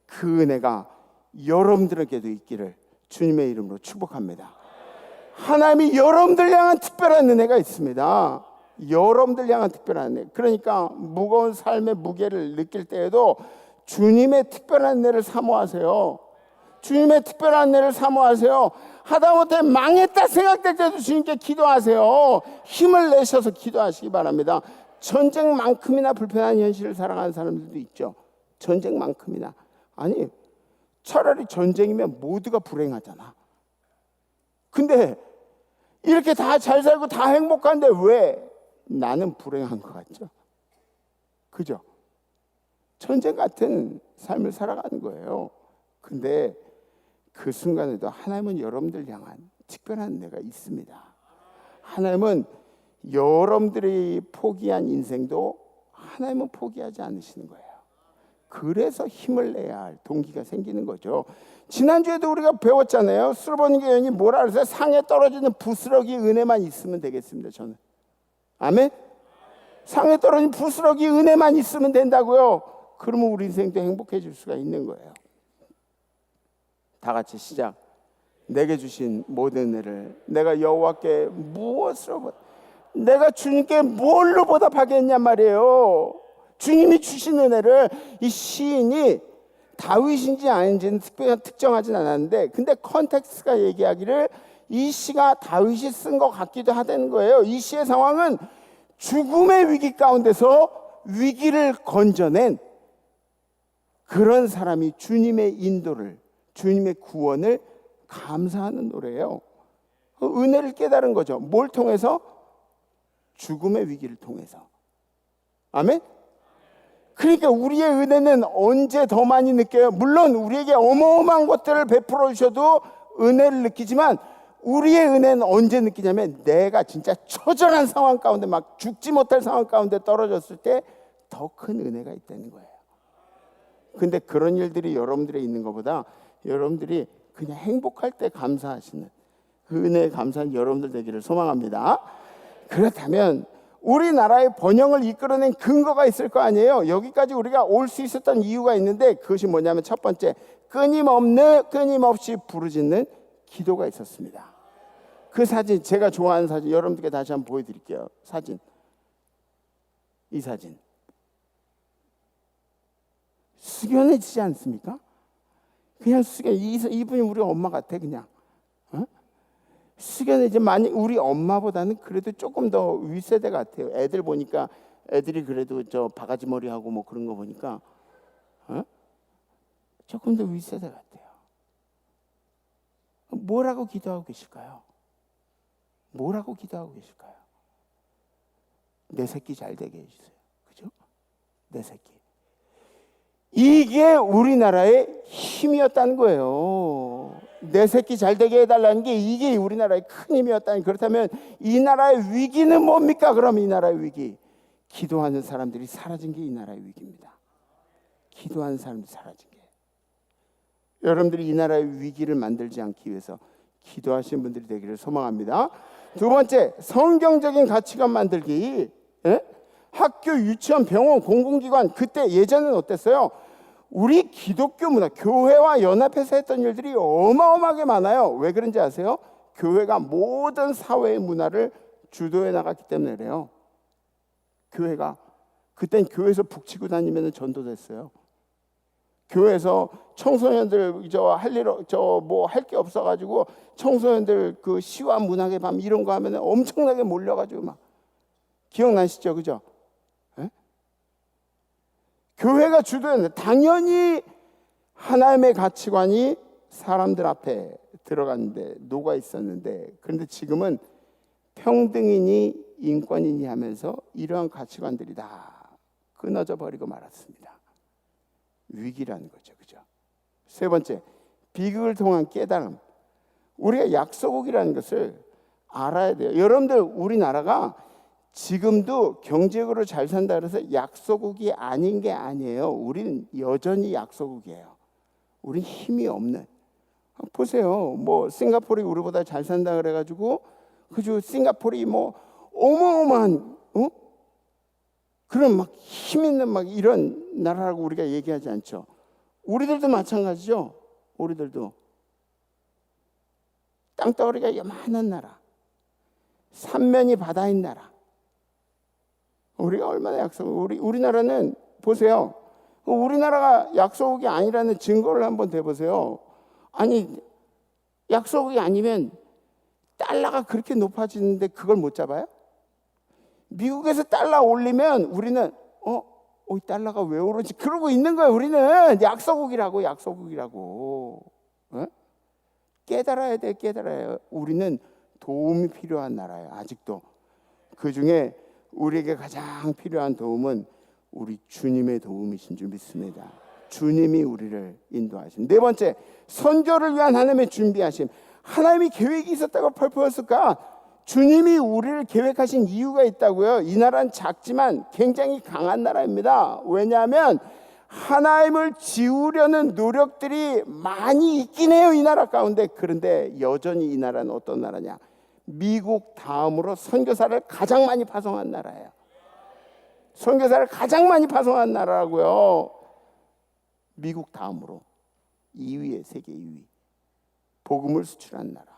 그 은혜가 여러분들에게도 있기를 주님의 이름으로 축복합니다. 하나님이 여러분들 향한 특별한 은혜가 있습니다. 여러분들 향한 특별한 은혜. 그러니까 무거운 삶의 무게를 느낄 때에도 주님의 특별한 은혜를 사모하세요. 주님의 특별한 은혜를 사모하세요. 하다못해 망했다 생각될 때도 주님께 기도하세요. 힘을 내셔서 기도하시기 바랍니다. 전쟁만큼이나 불편한 현실을 살아가는 사람들도 있죠. 전쟁만큼이나. 아니, 차라리 전쟁이면 모두가 불행하잖아. 근데 이렇게 다 잘 살고 다 행복한데 왜 나는 불행한 것 같죠? 그죠? 전쟁 같은 삶을 살아가는 거예요. 근데 그 순간에도 하나님은 여러분들 향한 특별한 은혜가 있습니다. 하나님은 여러분들이 포기한 인생도 하나님은 포기하지 않으시는 거예요. 그래서 힘을 내야 할 동기가 생기는 거죠. 지난주에도 우리가 배웠잖아요. 스르보니 교인이 뭐라 그랬어요? 상에 떨어지는 부스러기 은혜만 있으면 되겠습니다. 저는. 아멘? 상에 떨어진 부스러기 은혜만 있으면 된다고요. 그러면 우리 인생도 행복해질 수가 있는 거예요. 다 같이 시작. 내게 주신 모든 은혜를 내가 여호와께 무엇으로 내가 주님께 뭘로 보답하겠냔 말이에요. 주님이 주신 은혜를 이 시인이 다윗인지 아닌지는 특정하진 않았는데, 근데 컨텍스트가 얘기하기를 이 시가 다윗이 쓴 것 같기도 하다는 거예요. 이 시의 상황은 죽음의 위기 가운데서 위기를 건져낸 그런 사람이 주님의 인도를, 주님의 구원을 감사하는 노래예요. 은혜를 깨달은 거죠. 뭘 통해서? 죽음의 위기를 통해서. 아멘? 그러니까 우리의 은혜는 언제 더 많이 느껴요? 물론 우리에게 어마어마한 것들을 베풀어 주셔도 은혜를 느끼지만, 우리의 은혜는 언제 느끼냐면 내가 진짜 처절한 상황 가운데, 막 죽지 못할 상황 가운데 떨어졌을 때 더 큰 은혜가 있다는 거예요. 근데 그런 일들이 여러분들의 있는 것보다 여러분들이 그냥 행복할 때 감사하시는 그 은혜에 감사한 여러분들 되기를 소망합니다. 그렇다면 우리나라의 번영을 이끌어낸 근거가 있을 거 아니에요. 여기까지 우리가 올 수 있었던 이유가 있는데, 그것이 뭐냐면 첫 번째, 끊임없이 부르짖는 기도가 있었습니다. 그 사진, 제가 좋아하는 사진 여러분들께 다시 한번 보여드릴게요. 사진, 이 사진 숙연해지지 않습니까? 그냥 이분이 우리 엄마 같아. 그냥 숙연해지. 많이 우리 엄마보다는 그래도 조금 더 윗세대 같아요. 애들 보니까 애들이 그래도 저 바가지 머리하고 뭐 그런 거 보니까 조금 더 윗세대 같아요. 뭐라고 기도하고 계실까요? 뭐라고 기도하고 계실까요? 내 새끼 잘 되게 해주세요. 그죠? 내 새끼. 이게 우리나라의 힘이었다는 거예요. 내 새끼 잘 되게 해달라는 게 이게 우리나라의 큰 힘이었다니. 그렇다면 이 나라의 위기는 뭡니까? 그럼 이 나라의 위기, 기도하는 사람들이 사라진 게 이 나라의 위기입니다. 기도하는 사람들이 사라진 게. 여러분들이 이 나라의 위기를 만들지 않기 위해서 기도하시는 분들이 되기를 소망합니다. 두 번째, 성경적인 가치관 만들기. 학교, 유치원, 병원, 공공기관, 그때 예전에는 어땠어요? 우리 기독교 문화, 교회와 연합해서 했던 일들이 어마어마하게 많아요. 왜 그런지 아세요? 교회가 모든 사회의 문화를 주도해 나갔기 때문에 그래요. 교회가. 그땐 교회에서 북치고 다니면 전도됐어요. 교회에서 청소년들 할 게 없어가지고 청소년들 그 시와 문학의 밤 이런 거 하면 엄청나게 몰려가지고 막. 기억나시죠? 그죠? 교회가 주도했는데 당연히 하나님의 가치관이 사람들 앞에 들어갔는데 녹아 있었는데, 그런데 지금은 평등이니 인권이니 하면서 이러한 가치관들이 다 끊어져 버리고 말았습니다. 위기라는 거죠. 그죠? 세 번째, 비극을 통한 깨달음. 우리가 약소국이라는 것을 알아야 돼요. 여러분들, 우리나라가 지금도 경제적으로 잘 산다 그래서 약소국이 아닌 게 아니에요. 우리는 여전히 약소국이에요. 우린 힘이 없는. 보세요. 뭐 싱가포르이 우리보다 잘 산다 그래가지고 그죠? 싱가포르이 뭐 어마어마한 그런 막 힘 있는 막 이런 나라라고 우리가 얘기하지 않죠. 우리들도 마찬가지죠. 우리들도 땅덩어리가 요만한 나라, 삼면이 바다인 나라. 우리가 얼마나 우리나라는 보세요. 우리나라가 약소국이 아니라는 증거를 한번 대보세요. 아니, 약소국이 아니면 달러가 그렇게 높아지는데 그걸 못 잡아요? 미국에서 달러 올리면 우리는 이 달러가 왜 오르지? 그러고 있는 거예요. 우리는 약소국이라고. 깨달아야 돼, 깨달아요. 우리는 도움이 필요한 나라예요. 아직도. 그중에 우리에게 가장 필요한 도움은 우리 주님의 도움이신 줄 믿습니다. 주님이 우리를 인도하심. 네 번째, 선교를 위한 하나님의 준비하심. 하나님이 계획이 있었다고 펄펄했을까? 주님이 우리를 계획하신 이유가 있다고요. 이 나라는 작지만 굉장히 강한 나라입니다. 왜냐하면 하나님을 지우려는 노력들이 많이 있긴 해요, 이 나라 가운데. 그런데 여전히 이 나라는 어떤 나라냐? 미국 다음으로 선교사를 가장 많이 파송한 나라예요. 선교사를 가장 많이 파송한 나라라고요. 미국 다음으로 2위에, 세계 2위. 복음을 수출한 나라.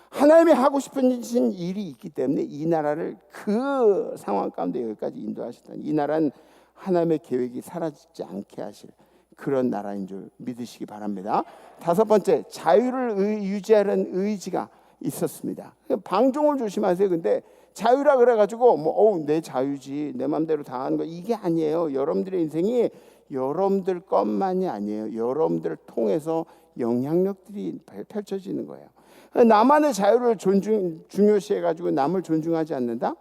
하나님이 하고 싶은 일이 있기 때문에 이 나라를 그 상황 가운데 여기까지 인도하셨다니, 이 나라는 하나님의 계획이 사라지지 않게 하실 그런 나라인 줄 믿으시기 바랍니다. 다섯 번째, 자유를 유지하려는 의지가 있었습니다. 방종을 조심하세요. 근데 자유라 그래가지고 내 자유지, 내 마음대로 다 하는 거, 이게 아니에요. 여러분들의 인생이 여러분들 것만이 아니에요. 여러분들을 통해서 영향력들이 펼쳐지는 거예요. 나만의 자유를 중요시해가지고 남을 존중하지 않는다?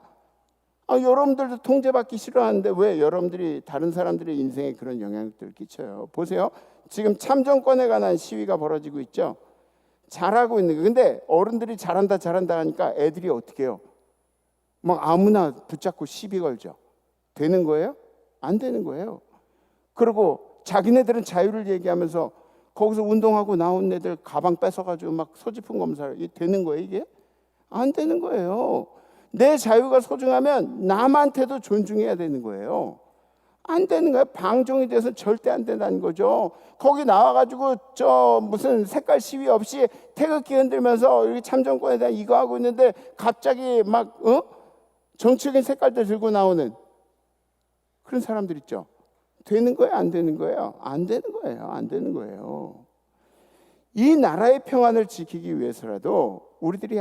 여러분들도 통제받기 싫어하는데 왜 여러분들이 다른 사람들의 인생에 그런 영향력들을 끼쳐요? 보세요. 지금 참정권에 관한 시위가 벌어지고 있죠. 잘하고 있는 거예요. 근데 어른들이 잘한다 하니까 애들이 어떻게 해요? 막 아무나 붙잡고 시비 걸죠. 되는 거예요? 안 되는 거예요. 그리고 자기네들은 자유를 얘기하면서 거기서 운동하고 나온 애들 가방 뺏어가지고 막 소지품 검사를, 이게 되는 거예요? 이게? 안 되는 거예요. 내 자유가 소중하면 남한테도 존중해야 되는 거예요. 안 되는 거예요. 방종이 돼서 절대 안 된다는 거죠. 거기 나와가지고 무슨 색깔 시위 없이 태극기 흔들면서 여기 참정권에 대한 이거 하고 있는데 갑자기 막 정치적인 색깔들 들고 나오는 그런 사람들 있죠. 되는 거예요? 안 되는 거예요? 안 되는 거예요. 안 되는 거예요. 이 나라의 평안을 지키기 위해서라도 우리들이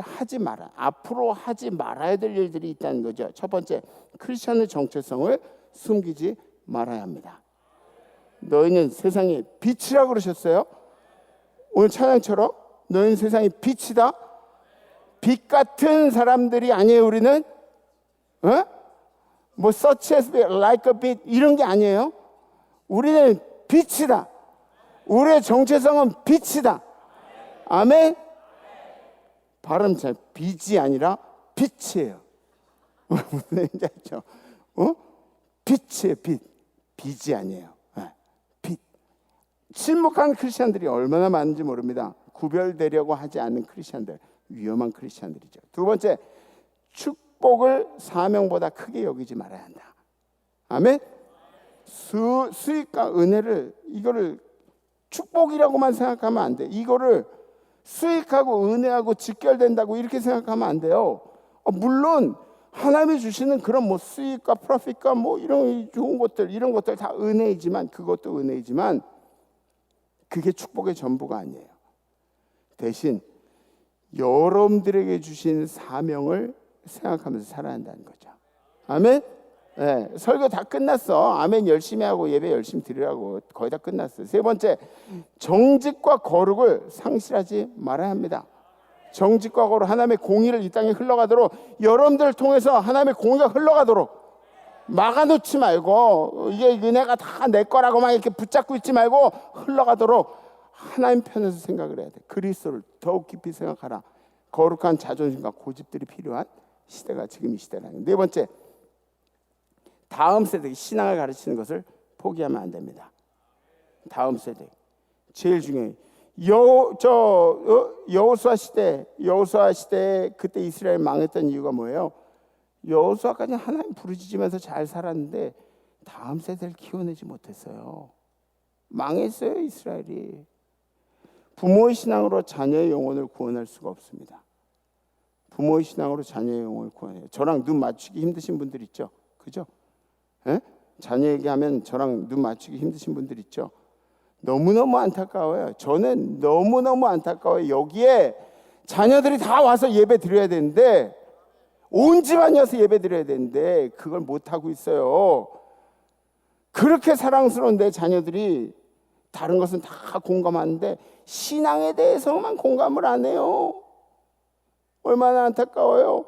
앞으로 하지 말아야 될 일들이 있다는 거죠. 첫 번째, 크리스천의 정체성을 숨기지 말아야 합니다. 너희는 세상의 빛이라고 그러셨어요. 오늘 찬양처럼 너희는 세상의 빛이다. 빛 같은 사람들이 아니에요. 우리는 such as like a 빛 이런 게 아니에요. 우리는 빛이다. 우리의 정체성은 빛이다. 아멘. 발음 잘, 빛이 아니라 빛이에요. 무슨 얘기인지 알죠? 빛이에요. 빛이 아니에요. 빛. 침묵한 크리스천들이 얼마나 많은지 모릅니다. 구별되려고 하지 않는 크리스천들, 위험한 크리스천들이죠. 두 번째, 축복을 사명보다 크게 여기지 말아야 한다. 아멘. 수익과 은혜를, 이거를 축복이라고만 생각하면 안 돼. 이거를 수익하고 은혜하고 직결된다고 이렇게 생각하면 안 돼요. 물론 하나님이 주시는 그런 수익과 프로핏과 이런 좋은 것들, 이런 것들 다 은혜이지만, 그것도 은혜이지만 그게 축복의 전부가 아니에요. 대신 여러분들에게 주신 사명을 생각하면서 살아야 한다는 거죠. 아멘. 네, 설교 다 끝났어. 아멘 열심히 하고 예배 열심히 드리라고 거의 다 끝났어요. 세 번째, 정직과 거룩을 상실하지 말아야 합니다. 정직과 거룩, 하나님의 공의를 이 땅에 흘러가도록, 여러분들을 통해서 하나님의 공의가 흘러가도록 막아놓지 말고, 이게 은혜가 다 내 거라고 막 이렇게 붙잡고 있지 말고 흘러가도록 하나님 편에서 생각을 해야 돼. 그리스도를 더욱 깊이 생각하라. 거룩한 자존심과 고집들이 필요한 시대가 지금 이 시대라는. 네 번째, 다음 세대 신앙을 가르치는 것을 포기하면 안 됩니다. 다음 세대 제일 중요해요. 여호수아 시대 그때 이스라엘 망했던 이유가 뭐예요? 여호수아까지 하나님 부르짖으면서 잘 살았는데 다음 세대를 키워내지 못했어요. 망했어요, 이스라엘이. 부모의 신앙으로 자녀의 영혼을 구원할 수가 없습니다. 부모의 신앙으로 자녀의 영혼을 구원해요. 저랑 눈 맞추기 힘드신 분들 있죠? 그죠? 예? 자녀 얘기하면 저랑 눈 맞추기 힘드신 분들 있죠? 너무너무 안타까워요. 저는 너무너무 안타까워요. 여기에 자녀들이 다 와서 예배 드려야 되는데, 온 집안이 와서 예배 드려야 되는데 그걸 못하고 있어요. 그렇게 사랑스러운 내 자녀들이 다른 것은 다 공감하는데 신앙에 대해서만 공감을 안 해요. 얼마나 안타까워요.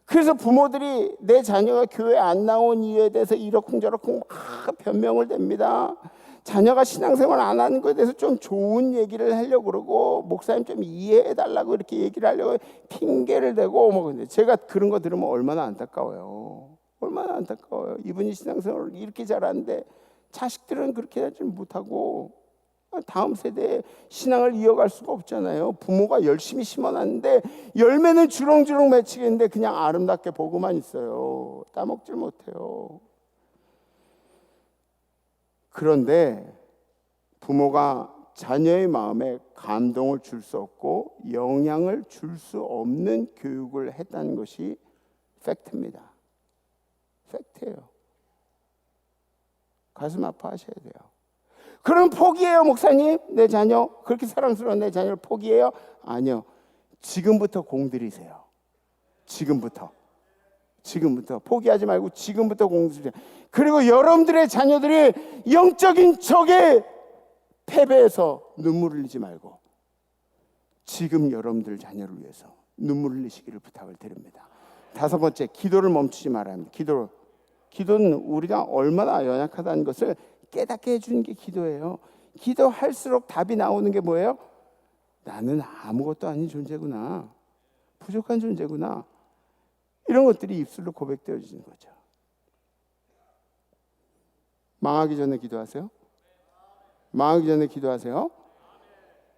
그래서 부모들이 내 자녀가 교회 안 나온 이유에 대해서 이러쿵저러쿵 막 변명을 댑니다. 자녀가 신앙생활 안 하는 것에 대해서 좀 좋은 얘기를 하려고 그러고, 목사님 좀 이해해 달라고 이렇게 얘기를 하려고 핑계를 대고 뭐. 근데 제가 그런 거 들으면 얼마나 안타까워요. 얼마나 안타까워요. 이분이 신앙생활을 이렇게 잘하는데 자식들은 그렇게 하지 못하고 다음 세대에 신앙을 이어갈 수가 없잖아요. 부모가 열심히 심어놨는데 열매는 주렁주렁 맺히겠는데 그냥 아름답게 보고만 있어요. 따먹질 못해요. 그런데 부모가 자녀의 마음에 감동을 줄 수 없고 영향을 줄 수 없는 교육을 했다는 것이 팩트입니다. 팩트예요. 가슴 아파하셔야 돼요. 그럼 포기해요, 목사님? 내 자녀, 그렇게 사랑스러운 내 자녀를 포기해요? 아니요. 지금부터 공들이세요. 지금부터 포기하지 말고 지금부터 공들이세요. 그리고 여러분들의 자녀들이 영적인 적에 패배해서 눈물을 흘리지 말고 지금 여러분들 자녀를 위해서 눈물을 흘리시기를 부탁을 드립니다. 5번째, 기도를 멈추지 말아야 합니다. 기도는 우리가 얼마나 연약하다는 것을 깨닫게 해주는 게 기도예요. 기도할수록 답이 나오는 게 뭐예요? 나는 아무것도 아닌 존재구나. 부족한 존재구나. 이런 것들이 입술로 고백되어지는 거죠. 망하기 전에 기도하세요. 망하기 전에 기도하세요.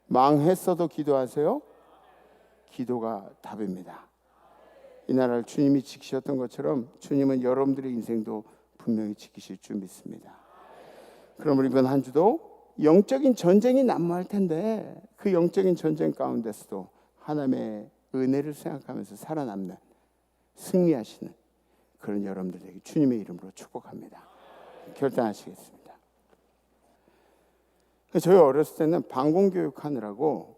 망했어도 기도하세요. 기도가 답입니다. 이 나라를 주님이 지키셨던 것처럼 주님은 여러분들의 인생도 분명히 지키실 줄 믿습니다. 그럼 우리 이번 한 주도 영적인 전쟁이 난무할 텐데 그 영적인 전쟁 가운데서도 하나님의 은혜를 생각하면서 살아남는, 승리하시는 그런 여러분들에게 주님의 이름으로 축복합니다. 결단하시겠습니다. 저희 어렸을 때는 방공교육하느라고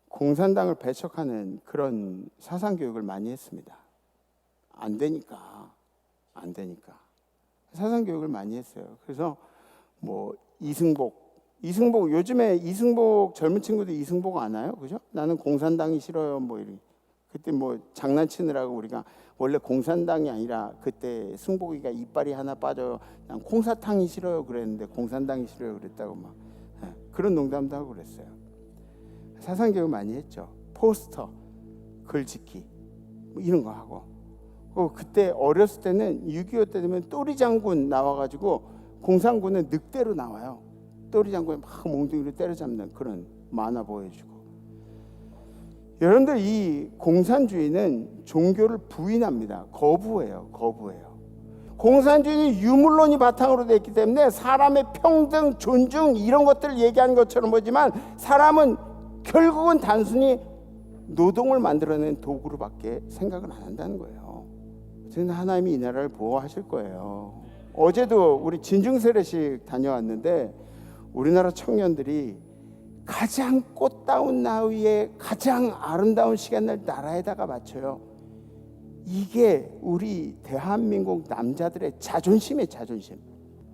공산당을 배척하는 그런 사상교육을 많이 했습니다. 안 되니까 사상교육을 많이 했어요. 그래서 뭐 이승복 요즘에 이승복 젊은 친구들 이승복 아나요? 그죠? 나는 공산당이 싫어요. 뭐 이런. 그때 뭐 장난치느라고 우리가 원래 공산당이 아니라 그때 승복이가 이빨이 하나 빠져 난 콩사탕이 싫어요 그랬는데 공산당이 싫어요 그랬다고 막 그런 농담도 하고 그랬어요. 사상교육 많이 했죠. 포스터, 글짓기 뭐 이런 거 하고. 그때 어렸을 때는 6.25 때 되면 또리 장군 나와가지고 공산군은 늑대로 나와요. 또리 장군이 막 몽둥이로 때려잡는 그런 만화 보여주고. 여러분들 이 공산주의는 종교를 부인합니다. 거부해요. 공산주의는 유물론이 바탕으로 되어 있기 때문에 사람의 평등, 존중 이런 것들을 얘기하는 것처럼 보지만 사람은 결국은 단순히 노동을 만들어낸 도구로밖에 생각을 안 한다는 거예요. 저는 하나님이 이 나라를 보호하실 거예요. 어제도 우리 진중세례식 다녀왔는데 우리나라 청년들이 가장 꽃다운 나위에 가장 아름다운 시간을 나라에다가 바쳐요. 이게 우리 대한민국 남자들의 자존심이에요. 자존심.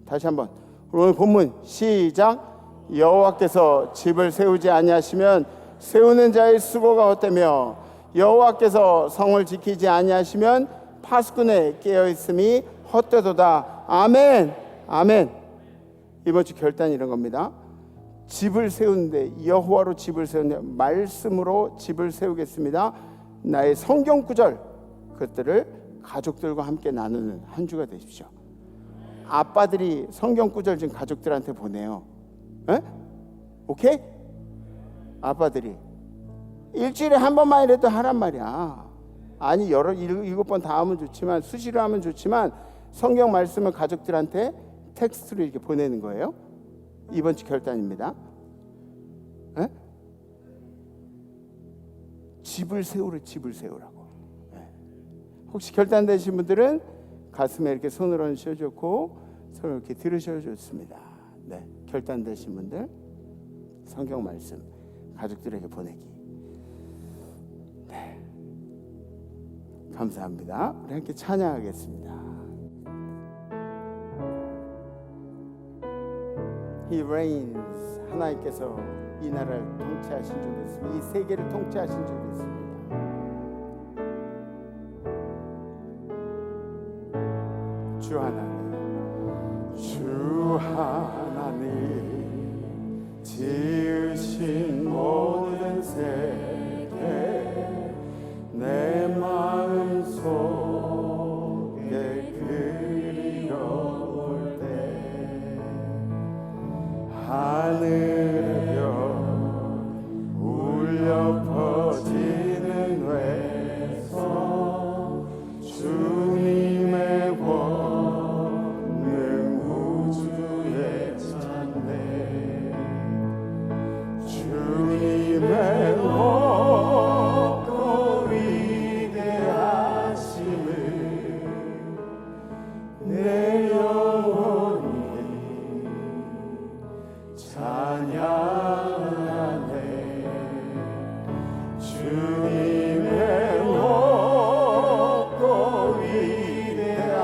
다시 한번 오늘 본문 시작. 여호와께서 집을 세우지 아니하시면 세우는 자의 수고가 헛되며 여호와께서 성을 지키지 아니하시면 파수꾼의 깨어있음이 헛되도다. 아멘. 이번 주 결단이 이런 겁니다. 집을 세우는데 여호와로 집을 세우는데 말씀으로 집을 세우겠습니다. 나의 성경 구절 그것들을 가족들과 함께 나누는 한 주가 되십시오. 아빠들이 성경 구절 좀 가족들한테 보내요. 에? 오케이? 아빠들이 일주일에 한 번만이라도 하란 말이야. 아니 7번 다 하면 좋지만 수시로 하면 좋지만 성경 말씀을 가족들한테 텍스트로 이렇게 보내는 거예요. 이번 주 결단입니다. 에? 집을 세우라고. 혹시 결단되신 분들은 가슴에 이렇게 손을 얹으셔줬고 손을 이렇게 들으셔줬습니다. 네, 결단되신 분들 성경 말씀 가족들에게 보내기. 네, 감사합니다. 우리 함께 찬양하겠습니다. He reigns. 하나님께서 이 나라를 통치하신 줄 믿습니다. 이 세계를 통치하신 줄 믿습니다. 주 하나님 지으신 모든 세계 내 마음 속에 그리워올 때 하늘의 별 울려 퍼지는 외성 주님의 권능 우주에 찬네 주님의 높고 위대하심을 내 영혼이 찬양하네 주님의 높고 위대하심을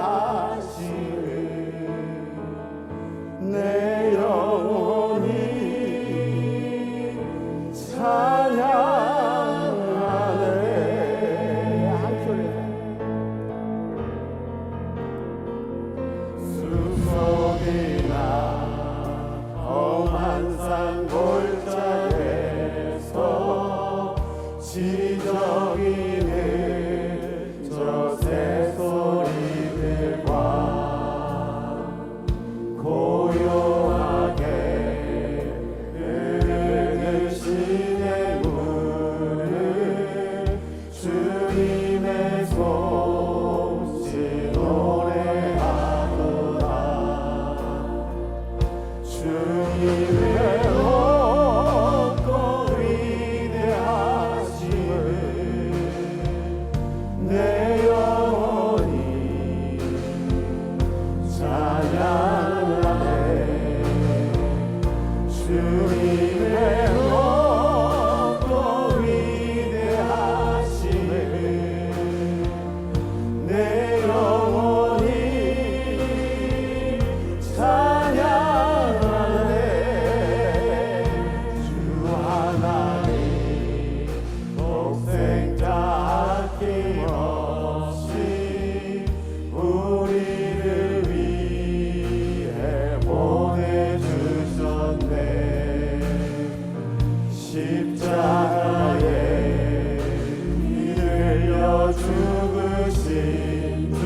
내 영혼이 찬양하네 한 소리 숲속이나 험한 산 골짜기에서 지저귀는 저 새소리들과 고요하게 흐르는 시냇물을 주님의 솜씨 노래하노라 주님의 높고 위대하심을 내 영혼이 찬양하네 주님의 높고 위대하심을 내 영혼이 찬양하네 주 하나님 독생자 아낌없이 우리를 위해 보내주셨네 십자가에 피 흘려 죽으신 주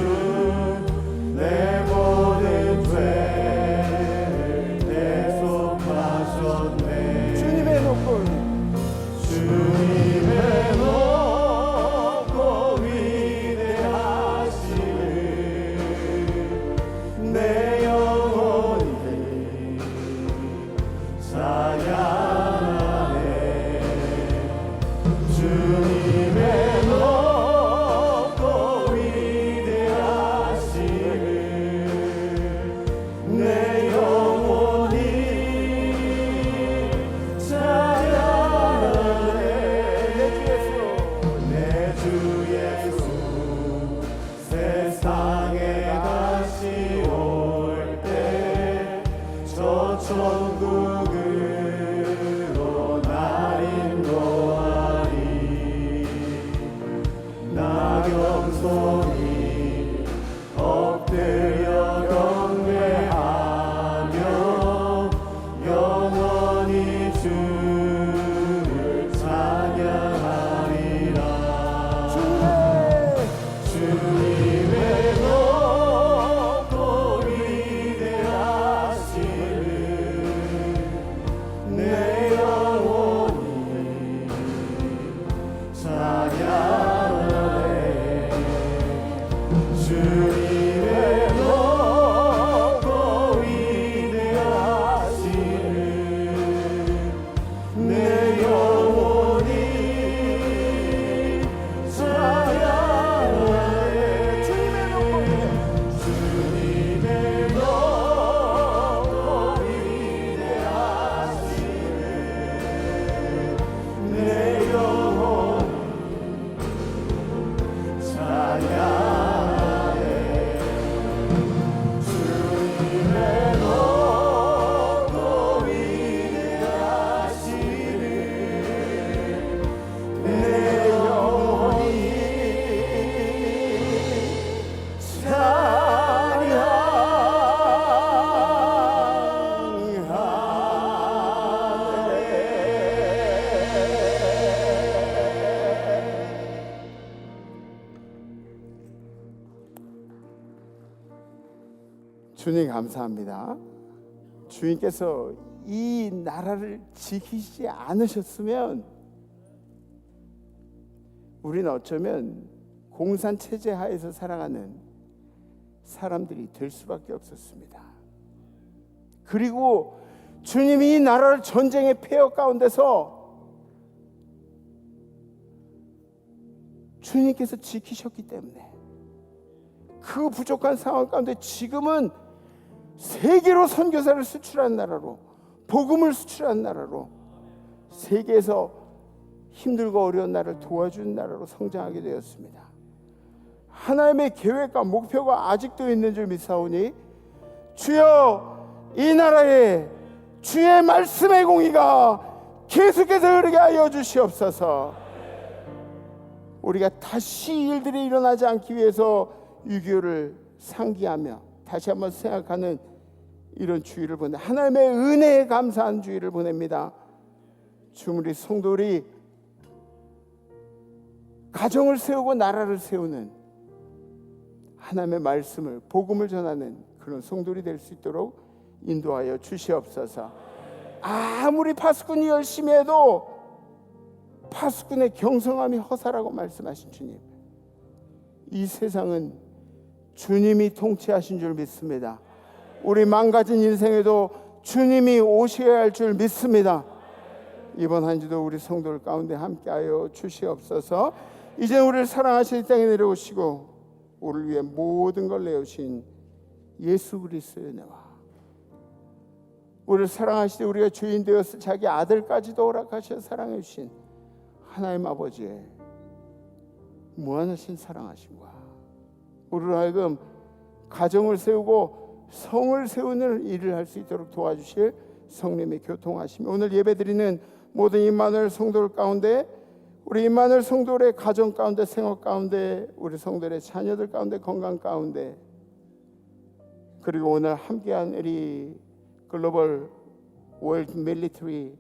내 모든 죄를 대속하셨네 주님의 높고 위대하심을 내 영혼이 찬양하네 주님의 높고 위대하심을 내 영혼이 찬양하네 내 주 예수 세상에 다시 올 때 저 천국으로 날 인도하리 나경손이 엎드려 경배하며 영원히 주를 찬양하리라 주님의 높고 위대하심을 내 영혼이 찬양하네 주님 감사합니다. 주님께서 이 나라를 지키지 않으셨으면 우리는 어쩌면 공산체제 하에서 살아가는 사람들이 될 수밖에 없었습니다. 그리고 주님이 이 나라를 전쟁의 폐허 가운데서 주님께서 지키셨기 때문에 그 부족한 상황 가운데 지금은 세계로 선교사를 수출하는 나라로, 복음을 수출하는 나라로, 세계에서 힘들고 어려운 나라를 도와주는 나라로 성장하게 되었습니다. 하나님의 계획과 목표가 아직도 있는 줄 믿사오니 주여 이 나라에 주의 말씀의 공의가 계속해서 흐르게 하여 주시옵소서. 우리가 다시 일들이 일어나지 않기 위해서 6.25를 상기하며 다시 한번 생각하는 이런 주의를 보내, 하나님의 은혜에 감사한 주의를 보냅니다. 주무리 성도들이 가정을 세우고 나라를 세우는 하나님의 말씀을, 복음을 전하는 그런 성도들이 될 수 있도록 인도하여 주시옵소서. 아무리 파수꾼이 열심히 해도 파수꾼의 경성함이 허사라고 말씀하신 주님, 이 세상은 주님이 통치하신 줄 믿습니다. 우리 망가진 인생에도 주님이 오셔야 할 줄 믿습니다. 이번 한 주도 우리 성도들 가운데 함께하여 주시옵소서. 이제 우리를 사랑하시는 이 땅에 내려오시고 우리를 위해 모든 걸 내어주신 예수 그리스도의 은혜와 우리를 사랑하시되 우리가 죄인 되어서 자기 아들까지도 허락하셔 사랑해 주신 하나님 아버지의 무한하신 사랑하심과 우리로 하여금 가정을 세우고 성을 세우는 일을 할 수 있도록 도와주실 성령의 교통하심, 오늘 예배드리는 모든 임마누엘 성도들 가운데, 우리 임마누엘 성도들의 가정 가운데, 생활 가운데, 우리 성도들의 자녀들 가운데, 건강 가운데, 그리고 오늘 함께한 우리 글로벌 월드 밀리터리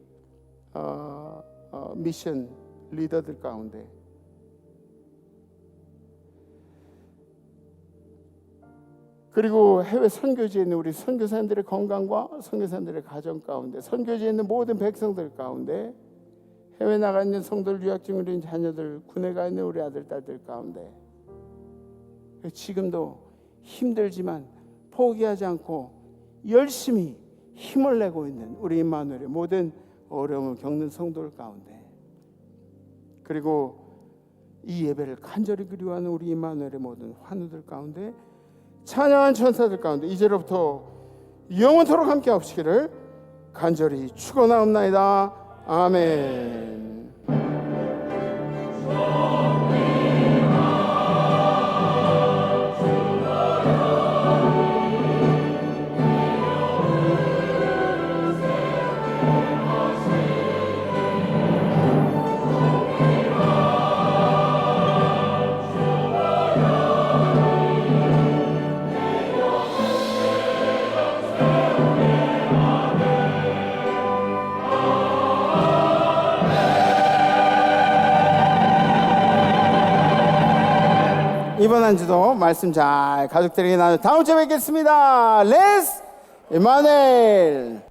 미션 리더들 가운데, 그리고 해외 선교지에 있는 우리 선교사님들의 건강과 선교사님들의 가정 가운데, 선교지에 있는 모든 백성들 가운데, 해외 나가 있는 성도들, 유학 중에 있는 자녀들, 군에 가 있는 우리 아들, 딸들 가운데, 지금도 힘들지만 포기하지 않고 열심히 힘을 내고 있는 우리 임마누엘의 모든 어려움을 겪는 성도들 가운데, 그리고 이 예배를 간절히 그리워하는 우리 임마누엘의 모든 환우들 가운데, 찬양한 천사들 가운데 이제로부터 영원토록 함께 하시기를 간절히 축원하옵나이다. 아멘. 이번 한 주도 말씀 잘 가족들에게 나누 다음 주에 뵙겠습니다. 레스 임마누엘.